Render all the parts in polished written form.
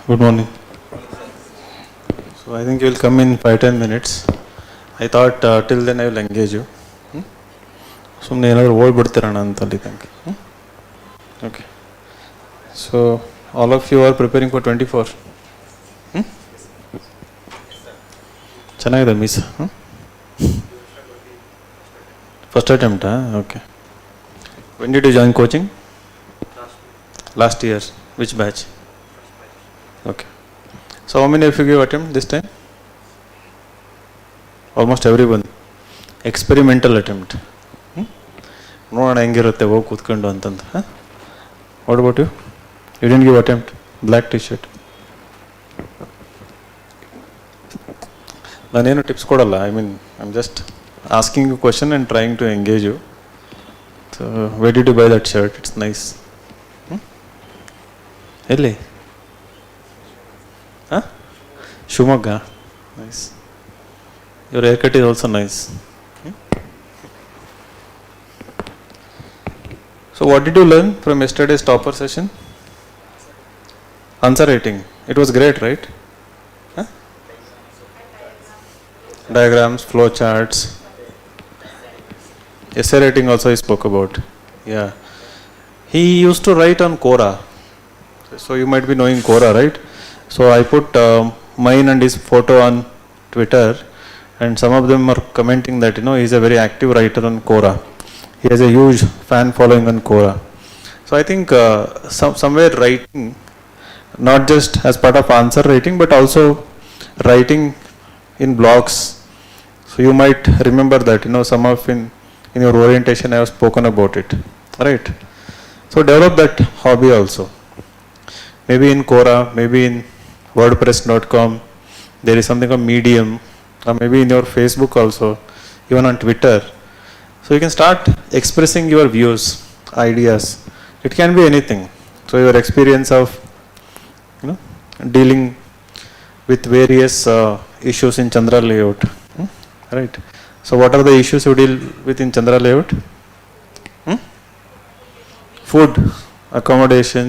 Good morning. So I think you will come in 5-10 minutes. I thought till then I will engage you. ಸುಮ್ಮನೆ ಏನಾದರೂ ಓಡ್ಬಿಡ್ತೀರಣ್ಣ ಅಂತಲ್ಲಿ thank you. Okay, so all of you are preparing for 24. ಚೆನ್ನಾಗಿದೆ miss. First ಅಟೆಂಪ್ಟಾ? Okay. When did you join coaching? Last year. Which batch? Okay. So how many of you gave attempt this time? Almost everyone. Experimental attempt. ನೋಡೋಣ ಹೆಂಗಿರುತ್ತೆ ಹೋಗಿ ಕೂತ್ಕೊಂಡು ಅಂತಂದು. What about you? You didn't give attempt? Black T shirt. ನಾನೇನು tips ಕೊಡಲ್ಲ. I mean I am just asking you question and trying to engage you. So where did you buy that shirt? It's nice. ಎಲ್ಲಿ? ಹಾಂ, Shivamogga. Nice. Your hair cut is also nice. So what did you learn from yesterday's topper session? Answer writing. It was great, right? Huh? Diagrams, flow charts. Essay writing also I spoke about. Yeah. He used to write on Quora. So you might be knowing Quora, right? So I put mine and his photo on Twitter, and some of them are commenting that he's a very active writer on Quora. He has a huge fan following on Quora. So I think somewhere writing, not just as part of answer writing, but also writing in blogs. So you might remember that, some of in your orientation I have spoken about it, right? So develop that hobby also. Maybe in Quora, maybe in wordpress.com, there is something called Medium, or maybe in your Facebook also, even on Twitter. So you can start expressing your views, ideas. It can be anything. So your experience of dealing with various issues in Chandra layout, right? So what are the issues you deal with in Chandra layout? Food, accommodation,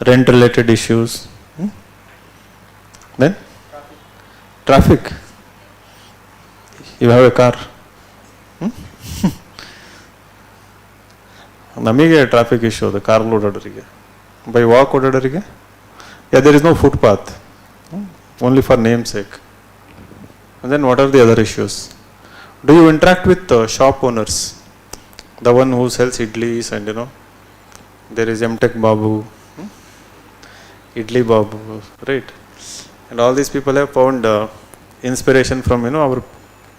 rent related issues. Then traffic. You have a car. ನಮಗೆ traffic issue ಅದು car ಓಡಾಡೋರಿಗೆ. By walk ಓಡಾಡೋರಿಗೆ there is no footpath, only for name sake. And then what are the other issues? Do you interact with shop owners? The one who sells idlis and there is MTech Babu, Idli Babu, right? And all these people have found inspiration from our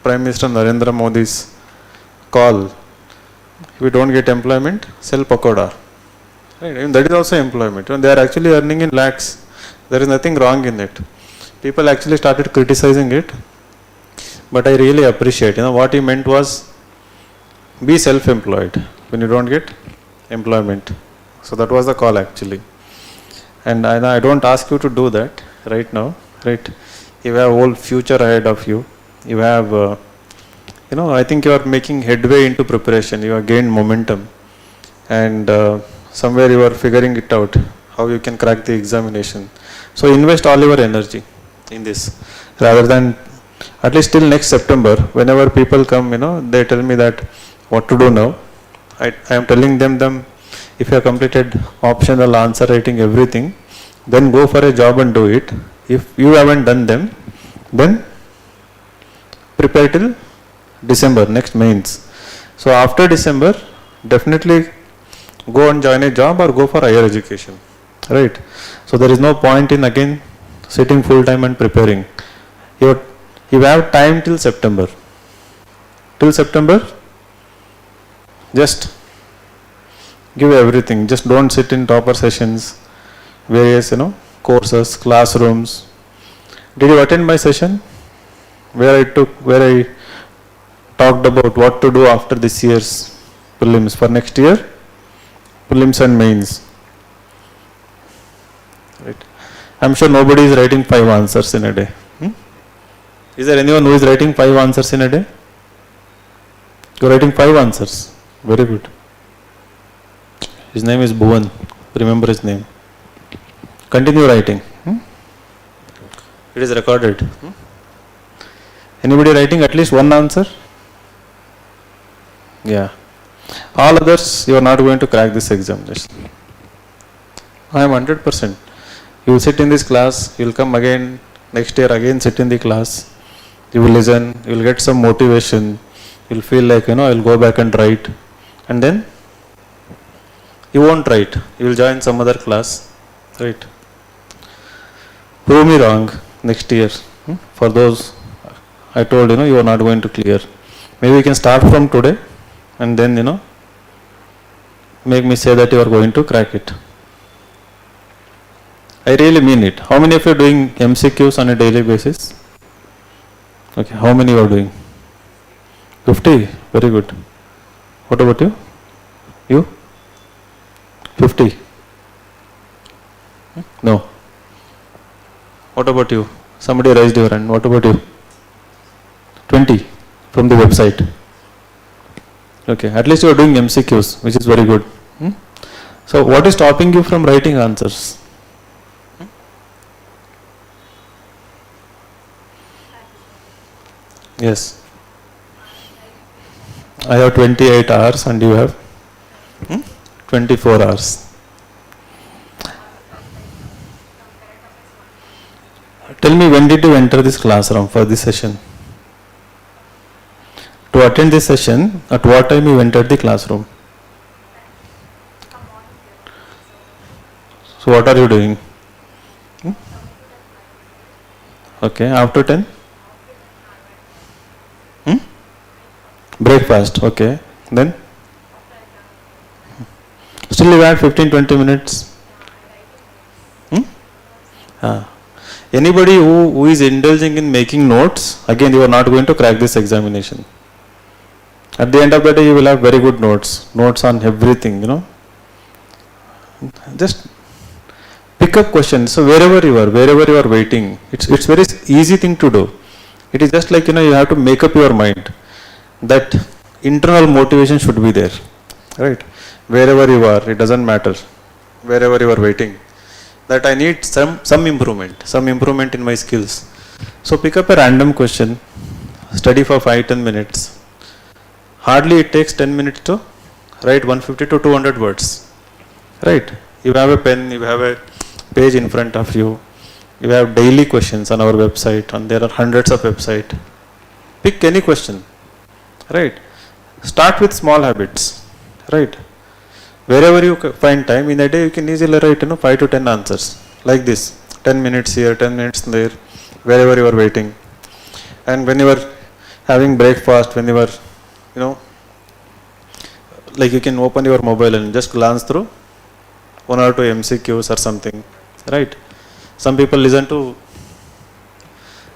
Prime Minister Narendra Modi's call. If you don't get employment, sell pakoda. Right? Even that is also employment. They are actually earning in lakhs. There is nothing wrong in it. People actually started criticizing it, but I really appreciate. What he meant was, be self-employed when you don't get employment. So that was the call actually. And I don't ask you to do that right now. Right? You have a whole future ahead of you. You have I think you are making headway into preparation. You have gained momentum, and somewhere you are figuring it out how you can crack the examination. So invest all your energy in this, rather than at least till next September. Whenever people come, they tell me that what to do now. I am telling them if you have completed optional answer writing everything, then go for a job and do it. If you haven't done them, then prepare till December, next mains. So after December, definitely go and join a job or go for higher education, right? So there is no point in again sitting full time and preparing. You have time till September. Till September, just give everything. Just don't sit in topper sessions, various courses, classrooms. Did you attend my session where I talked about what to do after this year's prelims for next year, prelims and mains, right? I'm sure nobody is writing 5 answers in a day. Is there anyone who is writing 5 answers in a day? You're writing 5 answers. Very good. His name is Bhuvan. Remember his name. Continue writing. It is recorded. Anybody writing at least one answer? Yeah. All others, you are not going to crack this examination. I am 100%. You will sit in this class, you will come again, next year again sit in the class, you will listen, you will get some motivation, you will feel like, I will go back and write, and then you won't write, you will join some other class, right? Prove me wrong next year. For those I told, you are not going to clear. Maybe we can start from today and then, make me say that you are going to crack it. I really mean it. How many of you are doing MCQs on a daily basis? Okay, how many you are doing? 50? Very good. What about you? You? 50? No. What about you? Somebody raised your hand. What about you? 20 from the website. Okay, at least you are doing MCQs, which is very good. So what is stopping you from writing answers? Yes. I have 28 hours and you have 24 hours. Tell me, when did you enter this classroom for this session? To attend this session, at what time you entered the classroom? So what are you doing? Okay, after 10? Breakfast, okay. Then? Still you had 15-20 minutes? Anybody who is indulging in making notes, again you are not going to crack this examination. At the end of the day you will have very good notes on everything, Just pick up questions. So wherever you are waiting, it's very easy thing to do. It is just like, you have to make up your mind that internal motivation should be there, right? Wherever you are, it doesn't matter. Wherever you are waiting, that I need some improvement in my skills. So pick up a random question, study for 5-10 minutes. Hardly it takes 10 minutes to write 150 to 200 words, right? You have a pen, you have a page in front of you, you have daily questions on our website, and there are hundreds of websites. Pick any question, right? Start with small habits, right? Wherever you find time in a day, you can easily write 5 to 10 answers like this. 10 minutes here, 10 minutes there, wherever you are waiting. And when you are having breakfast, when you are, like you can open your mobile and just glance through 1 or 2 MCQs or something, right? Some people listen to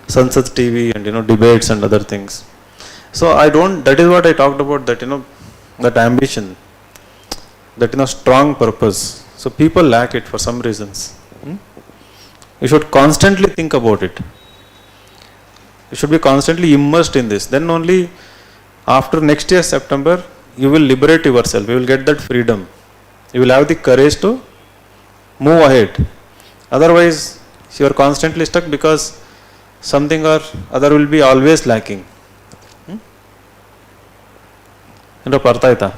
Sunset TV and debates and other things. So that is what I talked about, that that ambition, that strong purpose. So people lack it for some reasons. You should constantly think about it. You should be constantly immersed in this. Then only after next year September you will liberate yourself. You will get that freedom. You will have the courage to move ahead. Otherwise you are constantly stuck because something or other will be always lacking. ಅರ್ಥ ಆಯ್ತಾ?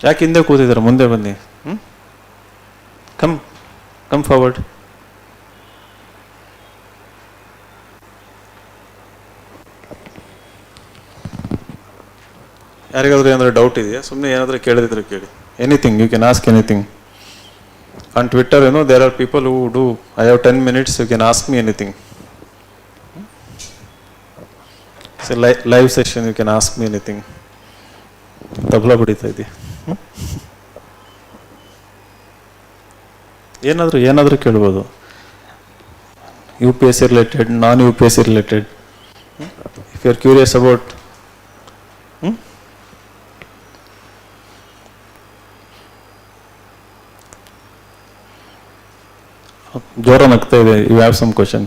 ಯಾಕೆ ಹಿಂದೆ ಕೂತಿದ್ದಾರೆ? ಮುಂದೆ ಬನ್ನಿ. Come forward. ಯಾರಿಗಾದ್ರೂ ಏನಾದರೂ doubt ಇದೆಯಾ? ಸುಮ್ಮನೆ ಏನಾದರೂ ಕೇಳಿದ್ರೆ ಕೇಳಿ. Anything, you can ask anything. On twitter there are people who do I have 10 minutes, you can ask me anything. It's a live session, you can ask me anything. Tabla ಬಡಿತಾ ಇದೆಯಾ? ಏನಾದರೂ ಕೇಳ್ಬೋದು. UPSC related, non-UPSC related. If you are curious about ಜೋರ ನಗ್ತಾ ಇದೆ. You have some question?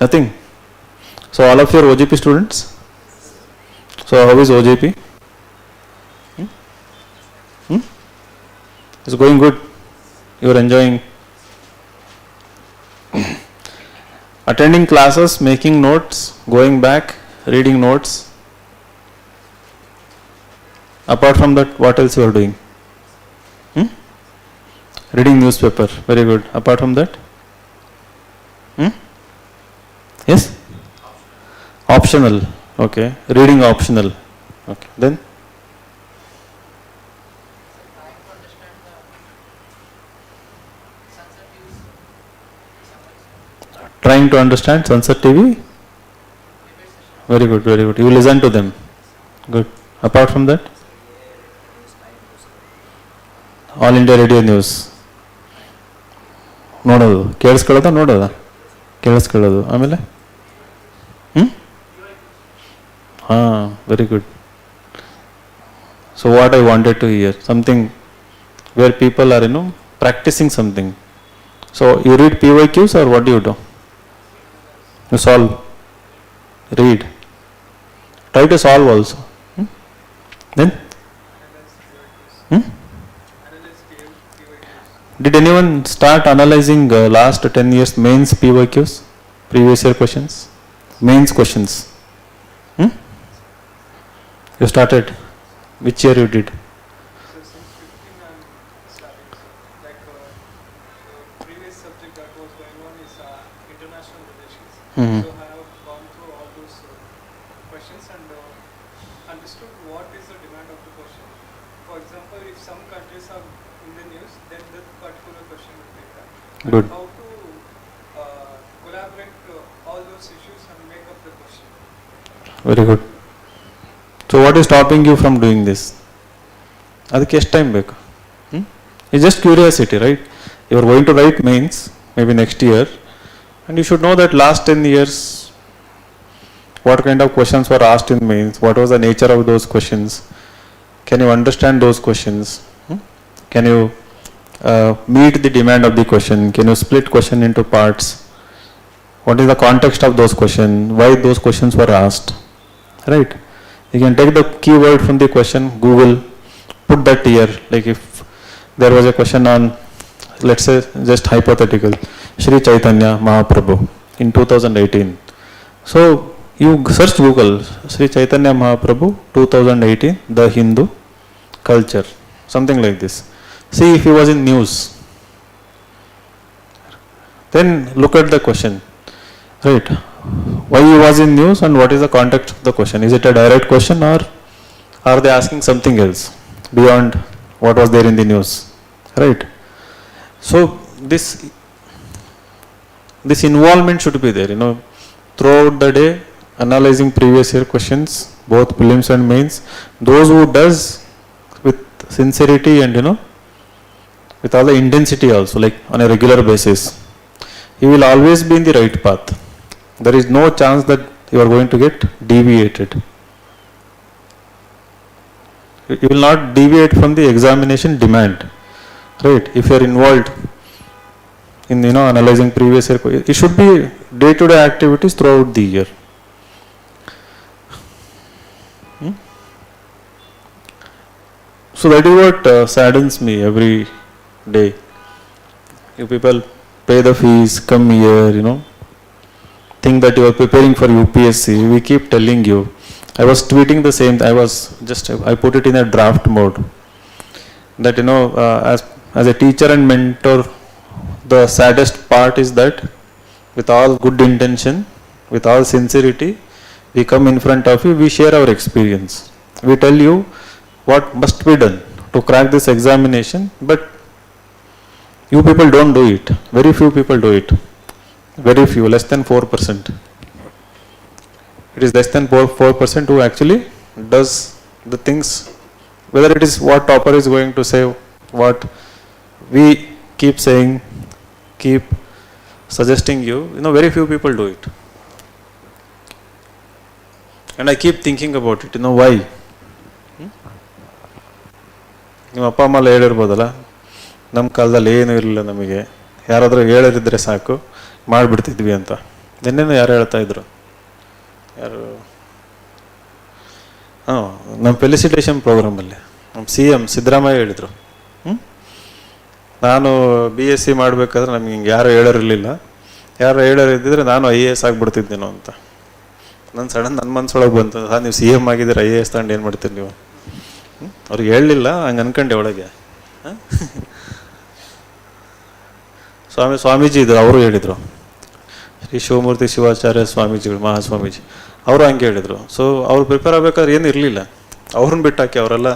Nothing. So all of you are OJP students? So how is OJP? It's going good. You are enjoying attending classes, making notes, going back, reading notes. Apart from that, what else you are doing? Reading newspaper. Very good. Apart from that? Yes? Optional. Okay. Reading optional. Okay. Then? Trying to understand Sunset TV? Very good, very good. You listen to them. Good. Apart from that? All India Radio News. ನೋಡೋದು ಕೇಳಿಸ್ಕೊಳ್ಳೋದ ನೋಡೋದ ಕೇಳಿಸ್ಕೊಳ್ಳೋದು ಆಮೇಲೆ ಹಾಂ very good. So what I wanted to hear something where people are practicing something. So you read PYQs or what do you do? You solve. Read. Try to solve also. Then? Did anyone start analyzing last 10 years mains PYQs? Previous year questions? Mains questions? You started? Which year you did? So I have gone through all those questions and understood what is the demand of the question. For example, if some countries are in the news, then that particular question will be that. Good. How to collaborate all those issues and make up the question. Very good. So what is stopping you from doing this? ಅದಕ್ಕೆ ಎಷ್ಟು time ಬೇಕು? It's just curiosity, right? You are going to write mains maybe next year. And you should know that last 10 years, what kind of questions were asked in mains, what was the nature of those questions, can you understand those questions, can you meet the demand of the question, can you split question into parts, what is the context of those questions, why those questions were asked, right? You can take the keyword from the question, Google, put that here, like if there was a question on, let's say just hypothetical, Sri Chaitanya Mahaprabhu in 2018. So you search Google, Sri Chaitanya Mahaprabhu 2018, the Hindu culture, something like this. See if he was in news. Then look at the question, right? Why he was in news and what is the context of the question? Is it a direct question or are they asking something else beyond what was there in the news, right? So this involvement should be there, throughout the day, analyzing previous year questions, both prelims and mains. Those who does with sincerity and with all the intensity also, like on a regular basis, he will always be in the right path. There is no chance that you are going to get deviated. You will not deviate from the examination demand, right? If you are involved in analyzing previous year, it should be day-to-day activities throughout the year. So that is what saddens me every day. You people pay the fees, come here, think that you are preparing for UPSC. We keep telling you. I was tweeting the same. I put it in a draft mode. That as a teacher and mentor, the saddest part is that with all good intention, with all sincerity, we come in front of you, we share our experience. We tell you what must be done to crack this examination, but you people don't do it. Very few people do it. Very few, less than 4%. It is less than 4% who actually does the things, whether it is what topper is going to say, what we keep saying, keep suggesting you, very few people do it. And I keep thinking about it, why? ನಿಮ್ಮ ಅಪ್ಪ ಅಮ್ಮ ಎಲ್ಲ ಹೇಳಿರ್ಬೋದಲ್ಲ, ನಮ್ಮ ಕಾಲದಲ್ಲಿ ಏನೂ ಇರಲಿಲ್ಲ, ನಮಗೆ ಯಾರಾದರೂ ಹೇಳಿದ್ರೆ ಸಾಕು ಮಾಡಿಬಿಡ್ತಿದ್ವಿ ಅಂತ. ನಿನ್ನೆನೂ ಯಾರು ಹೇಳ್ತಾ ಇದ್ರು, ನಮ್ಮ ಫೆಲಿಸಿಟೇಷನ್ ಪ್ರೋಗ್ರಾಮಲ್ಲಿ ನಮ್ಮ CM ಸಿದ್ದರಾಮಯ್ಯ ಹೇಳಿದರು, ನಾನು BSc ಮಾಡಬೇಕಾದ್ರೆ ನಮ್ಗೆ ಹಿಂಗೆ ಯಾರು ಹೇಳೋರಿರಲಿಲ್ಲ. ಯಾರು ಹೇಳೋರಿದ್ದಿದ್ರೆ ನಾನು IAS ಆಗಿಬಿಡ್ತಿದ್ದೇನೋ ಅಂತ. ನನ್ನ ಮನಸ್ಸೊಳಗೆ ಬಂತು, ನೀವು CM ಆಗಿದ್ದೀರ, IAS ತಗೊಂಡು ಏನು ಮಾಡ್ತೀರಿ ನೀವು? ಅವ್ರಿಗೆ ಹೇಳಲಿಲ್ಲ, ಹಂಗೆ ಅನ್ಕೊಂಡೆ ಒಳಗೆ. ಸ್ವಾಮೀಜಿ ಇದ್ರು, ಅವರು ಹೇಳಿದರು, ಶ್ರೀ ಶಿವಮೂರ್ತಿ ಶಿವಾಚಾರ್ಯ ಸ್ವಾಮೀಜಿಗಳು, ಮಹಾಸ್ವಾಮೀಜಿ, ಅವರು ಹಂಗೆ ಹೇಳಿದರು. ಸೊ ಅವ್ರು ಪ್ರಿಪೇರ್ ಆಗಬೇಕಾದ್ರೆ ಏನು ಇರಲಿಲ್ಲ, ಅವ್ರನ್ನ ಬಿಟ್ಟಾಕಿ. ಅವರೆಲ್ಲ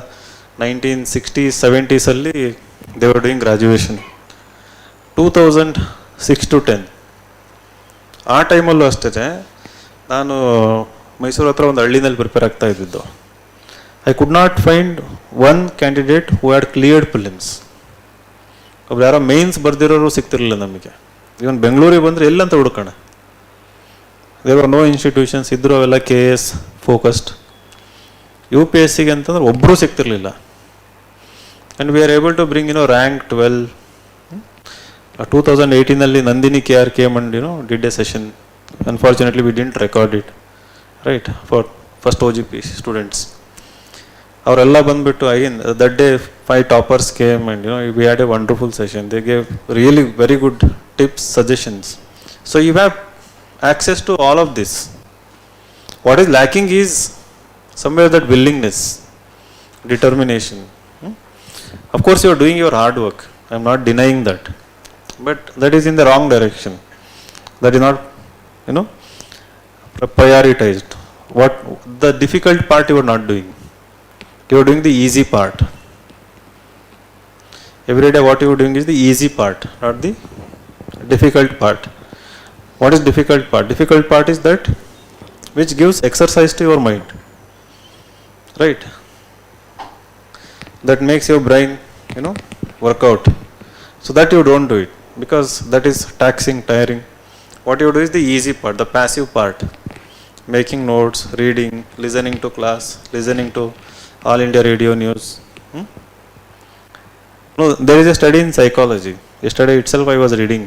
1960s 70s they were doing graduation. 2006 to 10 ಆ ಟೈಮಲ್ಲೂ ಅಷ್ಟೇ ನಾನು ಮೈಸೂರು ಹತ್ರ ಒಂದು ಹಳ್ಳಿನಲ್ಲಿ ಪ್ರಿಪೇರ್ ಆಗ್ತಾ ಇದ್ದಿದ್ದು. I could not find one candidate who had cleared prelims. ಒಬ್ರು ಯಾರೋ ಮೇನ್ಸ್ ಬರ್ದಿರೋರು ಸಿಗ್ತಿರಲಿಲ್ಲ ನಮಗೆ. ಇವನ್ ಬೆಂಗಳೂರಿಗೆ ಬಂದರೆ ಎಲ್ಲಂತ ಹುಡ್ಕೋಣ. ದೇವರ್ ನೋ ಇನ್ಸ್ಟಿಟ್ಯೂಷನ್ಸ್ ಇದ್ದರು, ಅವೆಲ್ಲ KS ಫೋಕಸ್ಡ್. UPSCಗೆ ಅಂತಂದ್ರೆ ಒಬ್ಬರೂ ಸಿಗ್ತಿರ್ಲಿಲ್ಲ. And we are able to bring rank 12. 2018 Nandini KR came and did a session. Unfortunately we didn't record it, right, for first OGP students. ಅವರೆಲ್ಲ ಬಂದುಬಿಟ್ಟು again that day 5 toppers came and we had a wonderful session. They gave really very good tips, suggestions. So you have access to all of this. What is lacking is somewhere that willingness, determination. Of course you are doing your hard work, I am not denying that, but that is in the wrong direction. That is not prioritized. What the difficult part you are not doing, you are doing the easy part. Every day what you are doing is the easy part, not the difficult part. What is difficult part? Difficult part is that which gives exercise to your mind, right? That makes your brain work out. So that you don't do it because that is taxing, tiring. What you do is the easy part, the passive part. Making notes, reading, listening to class, listening to All India Radio News. No, there is a study in psychology. Yesterday itself I was reading.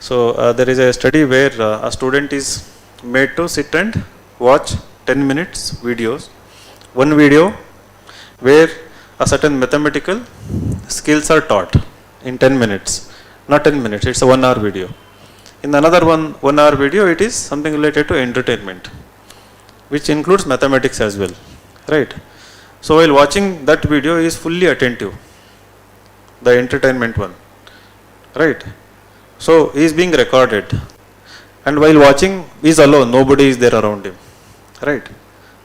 So there is a study where a student is made to sit and watch 10 minutes videos. One video where a certain mathematical skills are taught in 10 minutes. Not 10 minutes, it's a 1 hour video. In another 1 hour video, it is something related to entertainment, which includes mathematics as well, right? So while watching that video, he is fully attentive, the entertainment one, right? So he is being recorded, and while watching, he is alone, nobody is there around him, right?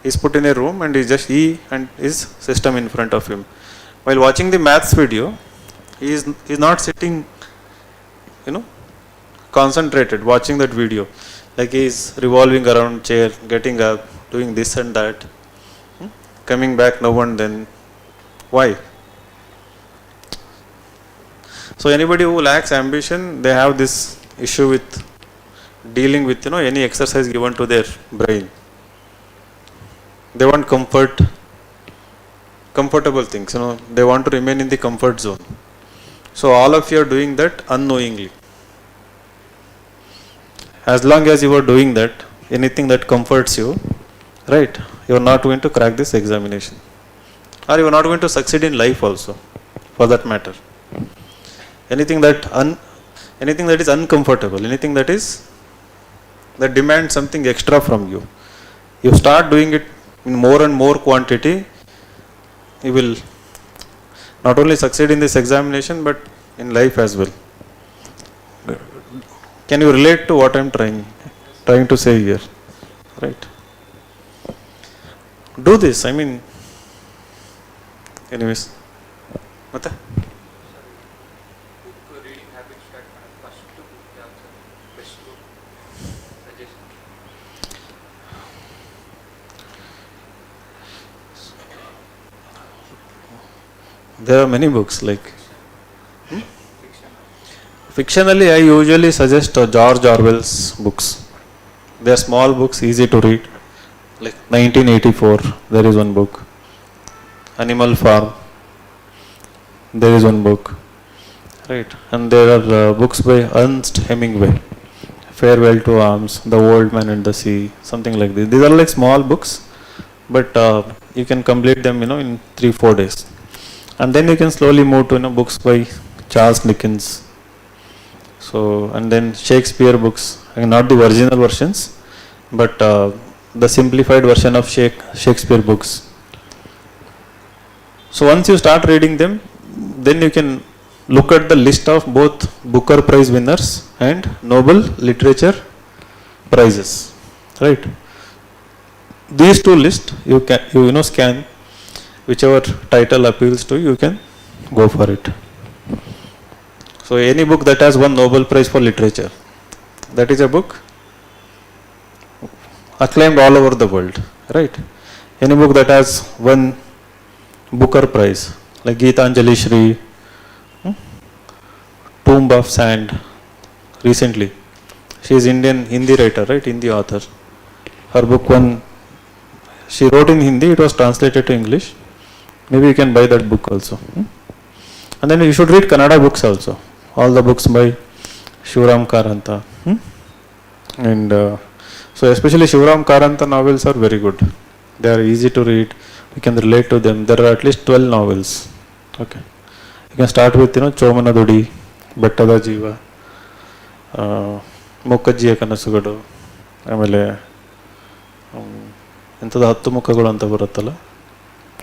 He is put in a room and he and his system in front of him. While watching the maths video, he is not sitting, concentrated watching that video. Like he is revolving around chair, getting up, doing this and that, coming back now and then. Why? So anybody who lacks ambition, they have this issue with dealing with any exercise given to their brain. They want comfortable things, they want to remain in the comfort zone. So all of you are doing that unknowingly. As long as you are doing that, anything that comforts you, right, you are not going to crack this examination, or you are not going to succeed in life also, for that matter. Anything that is uncomfortable, anything that demands something extra from you, you start doing it in more and more quantity, you will not only succeed in this examination but in life as well. Can you relate to what I am trying to say here, right? Do this, anyways. What? Reading habits that first to book, best book suggestion. There are many books like fictionally I usually suggest George Orwell's books. They are small books, easy to read. Like 1984, there is one book. Animal Farm, there is one book, right? And there are books by Ernest Hemingway, Farewell to Arms, The Old Man and the Sea, something like this. These are like small books, but you can complete them in 3-4 days. And then you can slowly move to books by Charles Dickens. So, and then Shakespeare books, not the original versions, but the simplified version of Shakespeare books. So once you start reading them, then you can look at the list of both Booker Prize winners and Nobel Literature Prizes, right? These two lists you can scan, whichever title appeals to you, you can go for it. So any book that has won Nobel Prize for Literature, that is a book acclaimed all over the world, right? Any book that has won Booker Prize, like Geetanjali Shri, Tomb of Sand, recently. She is Indian Hindi writer, right? Hindi author. Her book won. She wrote in Hindi. It was translated to English. Maybe you can buy that book also. And then you should read Kannada books also. All the books by Shivram Karanta. And so especially Shivram Karanta novels are very good. They are easy to read. You can relate to them. There are at least 12 novels. Okay. You can start with, Chomana Dudi, Bettada Jiva, Mukkajjiya Kanasugalu, ಆಮೇಲೆ ಎಂಥದ್ದು 10 ಮುಖಗಳು ಅಂತ ಬರುತ್ತಲ್ಲ.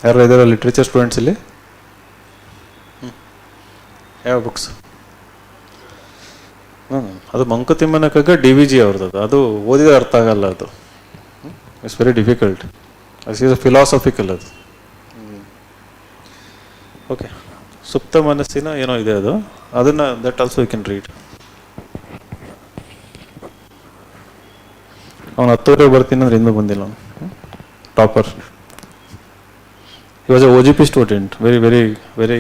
ಯಾರು ಇದ್ದಾರೆ literature students ಇಲ್ಲಿ? ಯಾವ books? ಅದು ಮಂಕುತಿಮ್ಮನ ಕಗ್ಗ DVG ಅವ್ರದ್ದು. ಅದು ಓದಿದ್ರೆ ಅರ್ಥ ಆಗಲ್ಲ. ಅದು ಇಟ್ಸ್ ವೆರಿ ಡಿಫಿಕಲ್ಟ್. ಅದು ಫಿಲಾಸಫಿಕಲ್ ಅದು. ಓಕೆ, ಸುಪ್ತ ಮನಸ್ಸಿನ ಏನೋ ಇದೆ ಅದು. ಅದನ್ನು that also you can read. ಅವನು 10 ಬರ್ತೀನಿ ಅಂದ್ರೆ ಇನ್ನೂ ಬಂದಿಲ್ಲ ಅವನು. Topper. He was a OGP student, very, very, very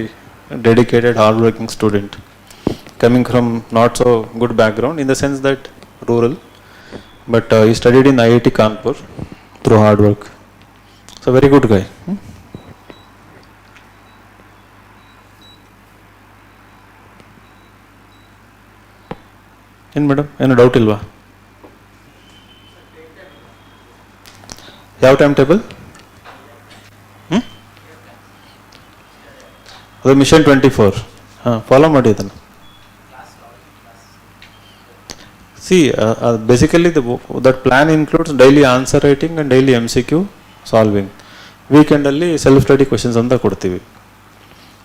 dedicated, hard-working student, coming from not so good background in the sense that rural, but he studied in IIT Kanpur through hard work. So very good guy. ಏನು madam, ಏನು doubt ಇಲ್ವಾ? ಯಾವ time table? ಅದು mission 24. Follow ಮಾಡಿ ಅದನ್ನು. See, basically that plan includes daily answer writing and daily MCQ solving. Weekend ಅಲ್ಲಿ self study questions ಅಂತ ಕೊಡ್ತೀವಿ.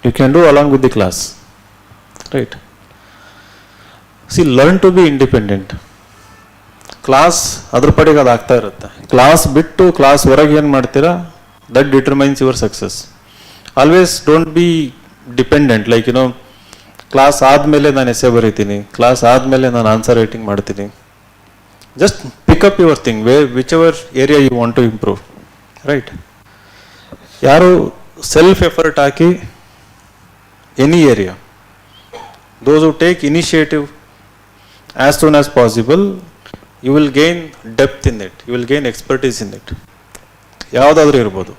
You can do along with the class, right? See, learn to be independent. Class ಅದ್ರ ಪಡೆಗೆ ಅದು ಆಗ್ತಾ ಇರುತ್ತೆ. ಕ್ಲಾಸ್ ಬಿಟ್ಟು class ಹೊರಗೆ ಏನು ಮಾಡ್ತೀರಾ, that determines your success. Always don't be dependent. Like class ಆದಮೇಲೆ ನಾನು ಎಸ್ಸೆ ಬರೀತೀನಿ, ಕ್ಲಾಸ್ ಆದಮೇಲೆ ನಾನು ಆನ್ಸರ್ ರೈಟಿಂಗ್ ಮಾಡ್ತೀನಿ. Just pick up your thing whichever area you want to improve, right? ಯಾರು ಸೆಲ್ಫ್ ಎಫರ್ಟ್ ಹಾಕಿ any area, those who take initiative as soon as possible, you will gain depth in it, you will gain expertise in it. ಯಾವುದಾದ್ರೂ ಇರ್ಬೋದು.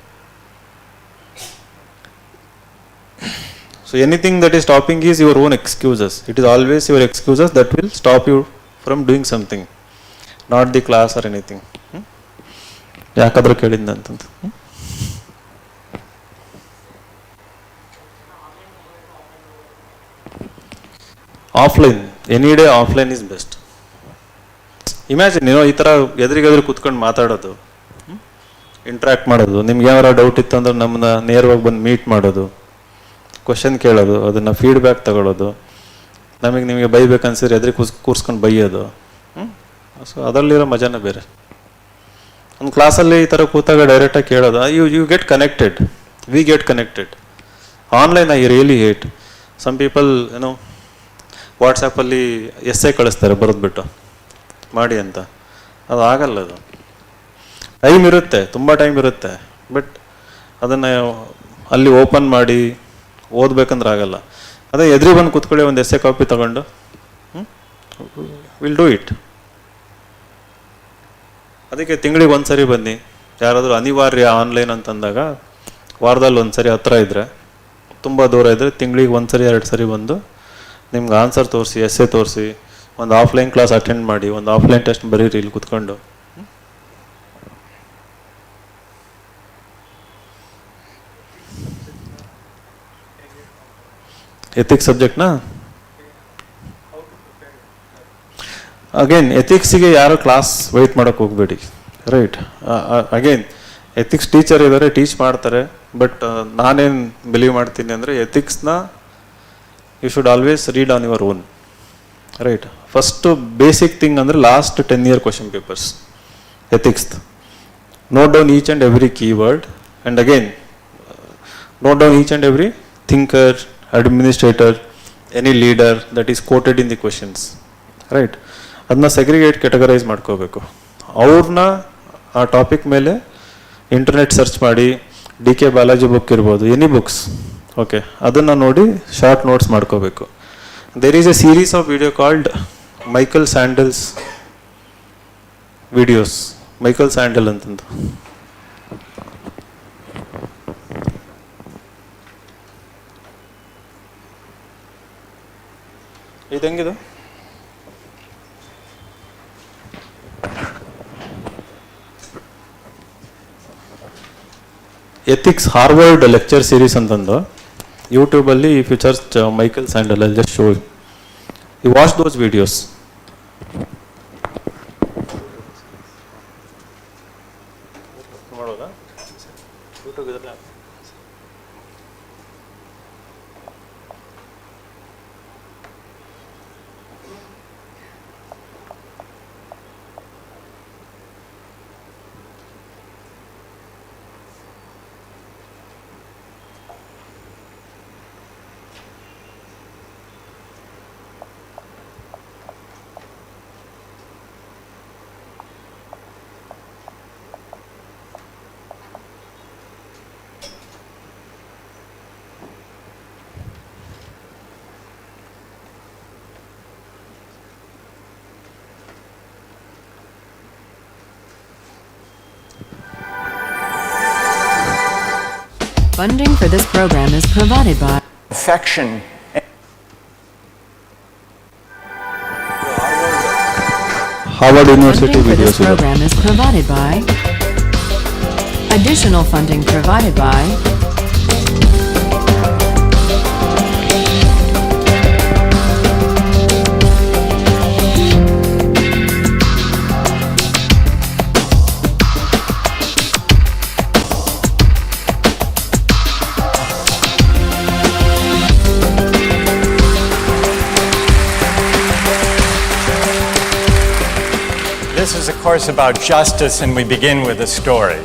So anything that is stopping is your own excuses. It is always your excuses that will stop you from doing something, not the class or anything. ಯಾಕಾದ್ರೂ ಕೇಳಿದ್ದ ಅಂತಂತ. Offline, any day offline is best. Imagine, ಈ ಥರ ಎದುರಿಗೆದುರು ಕೂತ್ಕೊಂಡು ಮಾತಾಡೋದು, interact ಮಾಡೋದು. ನಿಮ್ಗೆ ಏನಾರ ಡೌಟ್ ಇತ್ತು ಅಂದ್ರೆ ನಮ್ಮನ್ನ ನೇರವಾಗಿ ಬಂದು ಮೀಟ್ ಮಾಡೋದು, ಕ್ವಶನ್ ಕೇಳೋದು, ಅದನ್ನು ಫೀಡ್ಬ್ಯಾಕ್ ತಗೊಳ್ಳೋದು. ನಿಮಗೆ ಬೈಬೇಕನ್ಸಿದ್ರೆ ಎದುರಿಗೆ ಕೂರ್ಸ್ಕೊಂಡು ಬೈಯೋದು. ಸೊ ಅದರಲ್ಲಿರೋ ಮಜಾನೇ ಬೇರೆ. ಒಂದು ಕ್ಲಾಸಲ್ಲಿ ಈ ಥರ ಕೂತಾಗ ಡೈರೆಕ್ಟಾಗಿ ಕೇಳೋದು. You get connected, we get connected. Online I really hate. Some people ವಾಟ್ಸಪ್ಪಲ್ಲಿ ಎಸ್ಸೆ ಕಳಿಸ್ತಾರೆ ಬರೆದ್ಬಿಟ್ಟು ಮಾಡಿ ಅಂತ. ಅದು ಆಗಲ್ಲ. ಅದು ಟೈಮ್ ಇರುತ್ತೆ, ತುಂಬ ಟೈಮ್ ಇರುತ್ತೆ, ಬಟ್ ಅದನ್ನು ಅಲ್ಲಿ ಓಪನ್ ಮಾಡಿ ಓದ್ಬೇಕಂದ್ರೆ ಆಗಲ್ಲ. ಅದೇ ಎದುರು ಬಂದು ಕೂತ್ಕೊಳ್ಳಿ, ಒಂದು ಎಸ್ಸೆ ಕಾಪಿ ತಗೊಂಡು ವಿಲ್ ಡೂ ಇಟ್. ಅದಕ್ಕೆ ತಿಂಗಳಿಗೆ ಒಂದು ಸರಿ ಬನ್ನಿ. ಯಾರಾದರೂ ಅನಿವಾರ್ಯ ಆನ್ಲೈನ್ ಅಂತಂದಾಗ ವಾರದಲ್ಲಿ ಒಂದು ಸರಿ ಹತ್ರ ಇದ್ದರೆ, ತುಂಬ ದೂರ ಇದ್ದರೆ ತಿಂಗಳಿಗೆ 1 ಸರಿ 2 ಸರಿ ಬಂದು ನಿಮ್ಗೆ ಆನ್ಸರ್ ತೋರಿಸಿ, ಎಸ್ಸೆ ತೋರಿಸಿ, ಒಂದು ಆಫ್ಲೈನ್ ಕ್ಲಾಸ್ ಅಟೆಂಡ್ ಮಾಡಿ, ಒಂದು ಆಫ್ಲೈನ್ ಟೆಸ್ಟ್ ಬರೀರಿ ಇಲ್ಲಿ ಕೂತ್ಕೊಂಡು. ಎಥಿಕ್ಸ್ ಸಬ್ಜೆಕ್ಟ್ನಾ ಅಗೇನ್ ಎಥಿಕ್ಸಿಗೆ ಯಾರು ಕ್ಲಾಸ್ ವೆಯ್ಟ್ ಮಾಡೋಕ್ಕೆ ಹೋಗಬೇಡಿ, ರೈಟ್. ಅಗೇನ್ ಎಥಿಕ್ಸ್ ಟೀಚರ್ ಇದ್ದಾರೆ, ಟೀಚ್ ಮಾಡ್ತಾರೆ. ಬಟ್ ನಾನೇನು ಬಿಲೀವ್ ಮಾಡ್ತೀನಿ ಅಂದರೆ ಎಥಿಕ್ಸ್ನ you should always read on your own, right. First basic thing ಅಂದರೆ last 10 year question papers ethics. Note down each and every keyword and again note down each and every thinker, administrator, any leader that is quoted in the questions, right. ಅದನ್ನ segregate categorize ಮಾಡ್ಕೋಬೇಕು. ಅವ್ರನ್ನ ಆ topic ಮೇಲೆ internet search ಮಾಡಿ, DK Balaji book ಇರ್ಬೋದು, any books, okay, ಅದನ್ನು ನೋಡಿ short notes ಮಾಡ್ಕೋಬೇಕು. There is a series of video called Michael Sandel's videos, Michael Sandel ಅಂತಂದು. ಇದಂಗಿದು ಎಥಿಕ್ಸ್ ಹಾರ್ವರ್ಡ್ ಲೆಕ್ಚರ್ ಸೀರೀಸ್ ಅಂತಂದು ಯೂಟ್ಯೂಬಲ್ಲಿ if you search Michael Sandel I just show you watch those videos. Funding for this program is provided by affection. Harvard University Funding for this videos. program is provided by additional funding provided by This is a course about justice, and we begin with a story.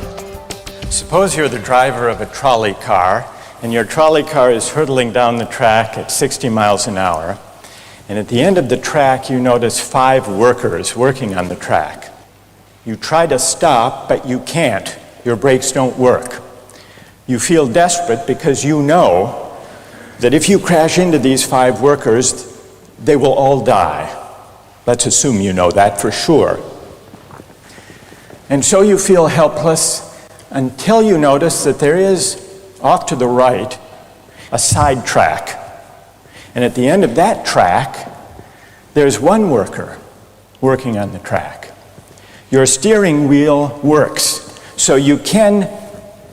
Suppose you're the driver of a trolley car, and your trolley car is hurtling down the track at 60 miles an hour, and at the end of the track you notice 5 workers working on the track. You try to stop, but you can't. Your brakes don't work. You feel desperate because you know that if you crash into these 5 workers, they will all die. Let's assume you know that for sure. And so you feel helpless until you notice that there is, off to the right, a side track. And at the end of that track, there's one worker working on the track. Your steering wheel works, so you can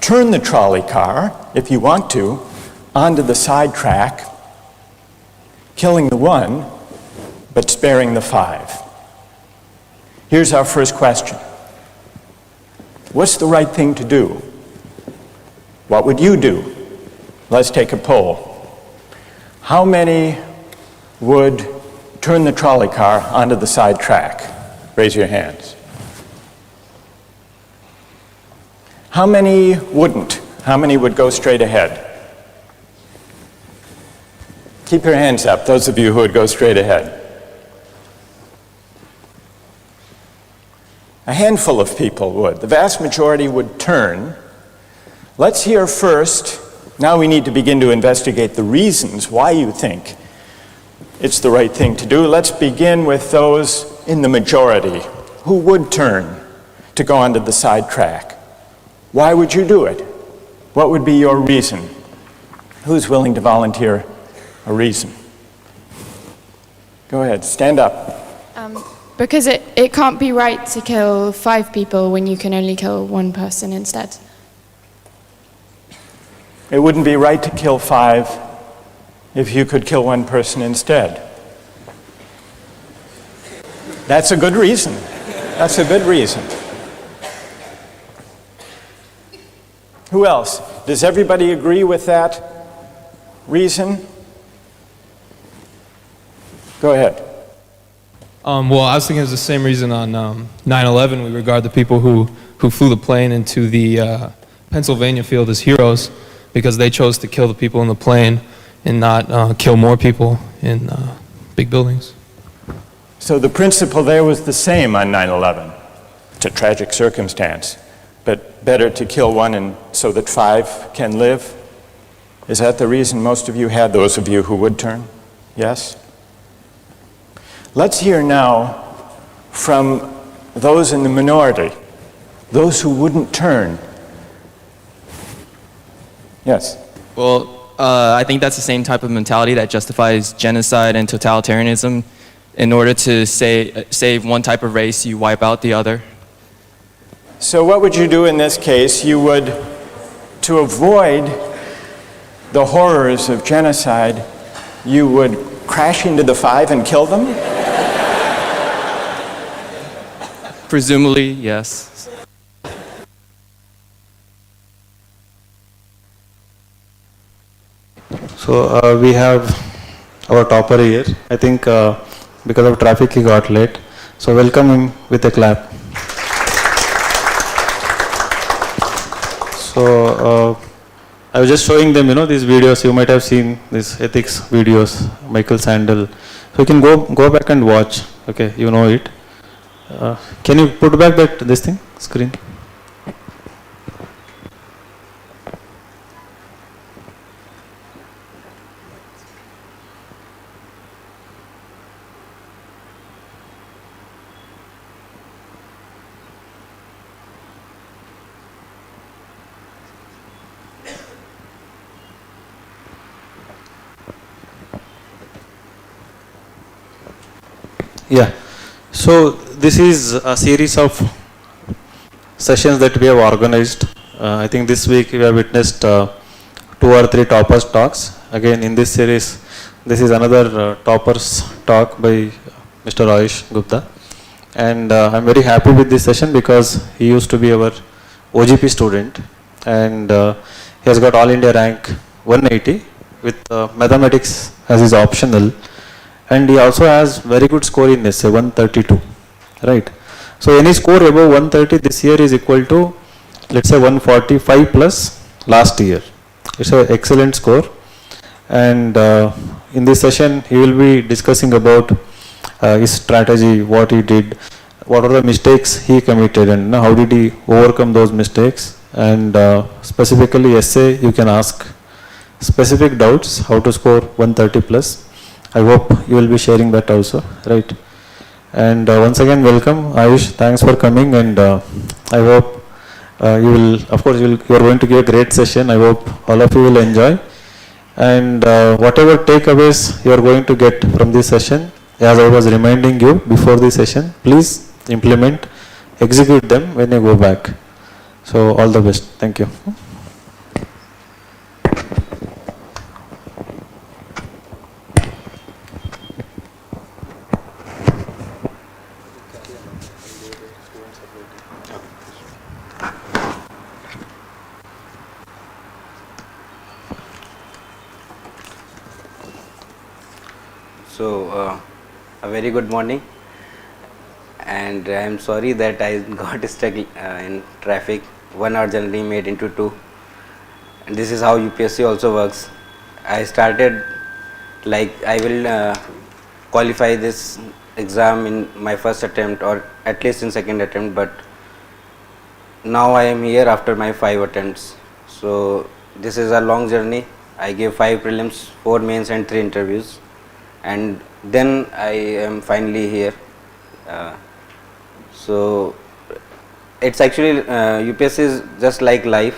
turn the trolley car, if you want to, onto the side track, killing the one, but sparing the 5. Here's our first question. What's the right thing to do? What would you do? Let's take a poll. How many would turn the trolley car onto the side track? Raise your hands. How many wouldn't? How many would go straight ahead? Keep your hands up, those of you who would go straight ahead. A handful of people would. The vast majority would turn. Let's hear first. Now we need to begin to investigate the reasons why you think it's the right thing to do. Let's begin with those in the majority who would turn to go onto the side track. Why would you do it? What would be your reason? Who's willing to volunteer a reason? Go ahead, stand up. Because it can't be right to kill 5 people when you can only kill 1 person instead. It wouldn't be right to kill 5 if you could kill 1 person instead. That's a good reason. That's a good reason. Who else? Does everybody agree with that reason? Go ahead. Well, I was thinking it's the same reason on 9/11. We regard the people who flew the plane into the Pennsylvania field as heroes because they chose to kill the people in the plane and not kill more people in big buildings. So the principle there was the same on 9/11. It's a tragic circumstance, but better to kill one and so that 5 can live. Is that the reason most of you had, those of you who would turn? Yes? Let's hear now from those in the minority, those who wouldn't turn. Yes? Well, I think that's the same type of mentality that justifies genocide and totalitarianism. In order to save one type of race, you wipe out the other. So what would you do in this case? You would, to avoid the horrors of genocide, you would crash into the 5 and kill them? Presumably, yes. So we have our topper here. I think because of traffic he got late. So welcome him with a clap. So I was just showing them, these videos. You might have seen these ethics videos, Michael Sandel. So you can go back and watch. Okay, you know it. Can you put back this thing screen? Yeah. So this is a series of sessions that we have organized. I think this week we have witnessed 2 or 3 toppers talks. Again, in this series, this is another toppers talk by Mr. Ayush Gupta. And I'm very happy with this session because he used to be our OGP student. And he has got All India rank 180 with mathematics as his optional. And he also has very good score in essay, 132, right? So any score above 130 this year is equal to, let's say, 145 plus last year. It's an excellent score. And in this session, he will be discussing about his strategy, what he did, what are the mistakes he committed, and how did he overcome those mistakes. And specifically essay, you can ask specific doubts, how to score 130 plus. I hope you will be sharing that also, right? And once again, welcome, Ayush. Thanks for coming, and I hope you will, of course, you are going to give a great session. I hope all of you will enjoy. And whatever takeaways you are going to get from this session, as I was reminding you before the session, please implement, execute them when you go back. So all the best. Thank you. So, a very good morning, and I am sorry that I got stuck in traffic. 1 hour journey made into 2, and this is how UPSC also works. I started like I will qualify this exam in my first attempt, or at least in second attempt, but now I am here after my 5 attempts. So this is a long journey. I gave 5 prelims, 4 mains and 3 interviews, and then I am finally here. So it's actually UPSC is just like life,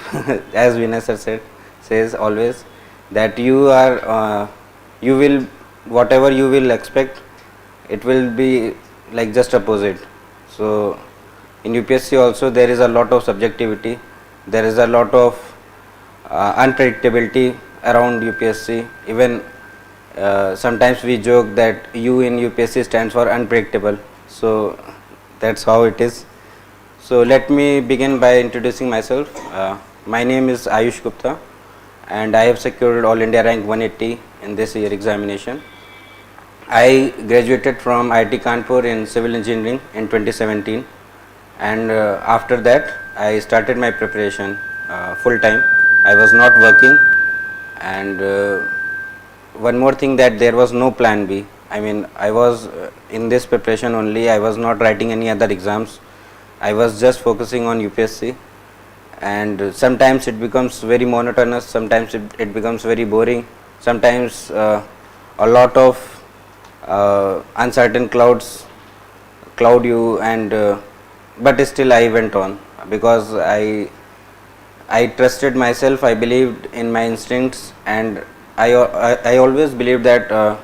as Vinay sir says always, that you are you will, whatever you will expect, it will be like just opposite. So in UPSC also there is a lot of subjectivity, there is a lot of unpredictability around UPSC. Even sometimes we joke that U in UPSC stands for unpredictable. So that's how it is. So let me begin by introducing myself. My name is Ayush Gupta, and I have secured All India rank 180 in this year examination. I graduated from IIT Kanpur in civil engineering in 2017, and after that I started my preparation full time. I was not working, and one more thing, that there was no plan B. I mean, I was in this preparation only. I was not writing any other exams. I was just focusing on UPSC, and sometimes it becomes very monotonous, sometimes it becomes very boring, sometimes a lot of uncertain clouds cloud you, and but still I went on, because I trusted myself, I believed in my instincts, and I always believed that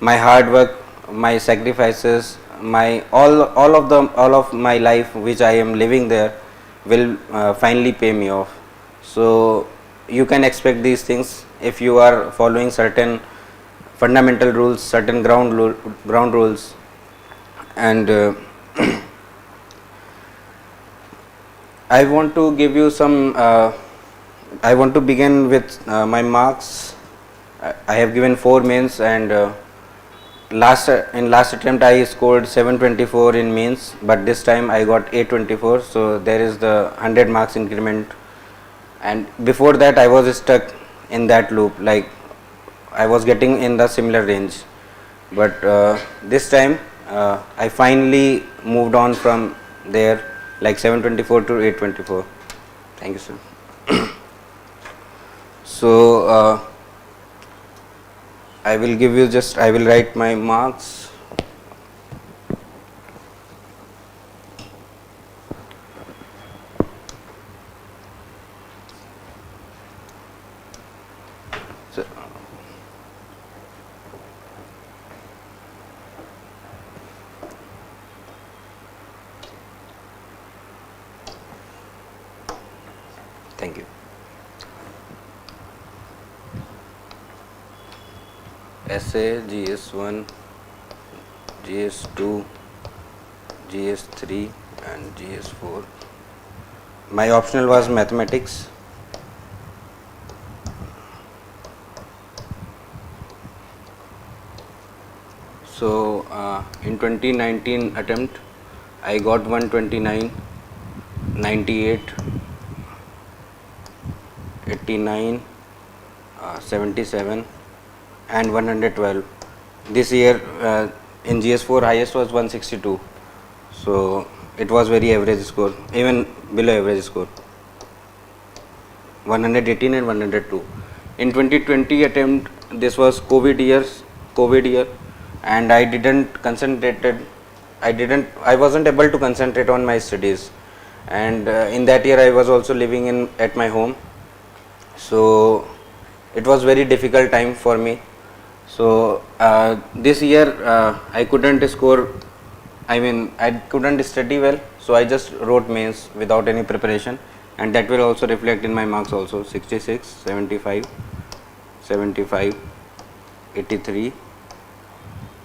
my hard work, my sacrifices, my all of my life which I am living there will finally pay me off. So you can expect these things if you are following certain fundamental rules, certain ground rules, and I want to give you some. I want to begin with my marks. I have given 4 mains, and last attempt I scored 724 in mains, but this time I got 824. So there is the 100 marks increment, and before that I was stuck in that loop, like I was getting in the similar range, but this time I finally moved on from there, like 724 to 824. Thank you, sir. So I will give you I will write my marks. So, thank you. Essay, GS1, GS2, GS3 and GS4. My optional was mathematics. So in 2019 attempt I got 129, 98, 89, 77 and 112. This year in GS4 highest was 162. So it was very average score, even below average score. 118 and 102. In 2020 attempt, this was COVID year, and I wasn't able to concentrate on my studies, and in that year I was also living at my home. So it was very difficult time for me. So this year I couldn't score, I couldn't study well, so I just wrote mains without any preparation, and that will also reflect in my marks also. 66, 75, 75, 83,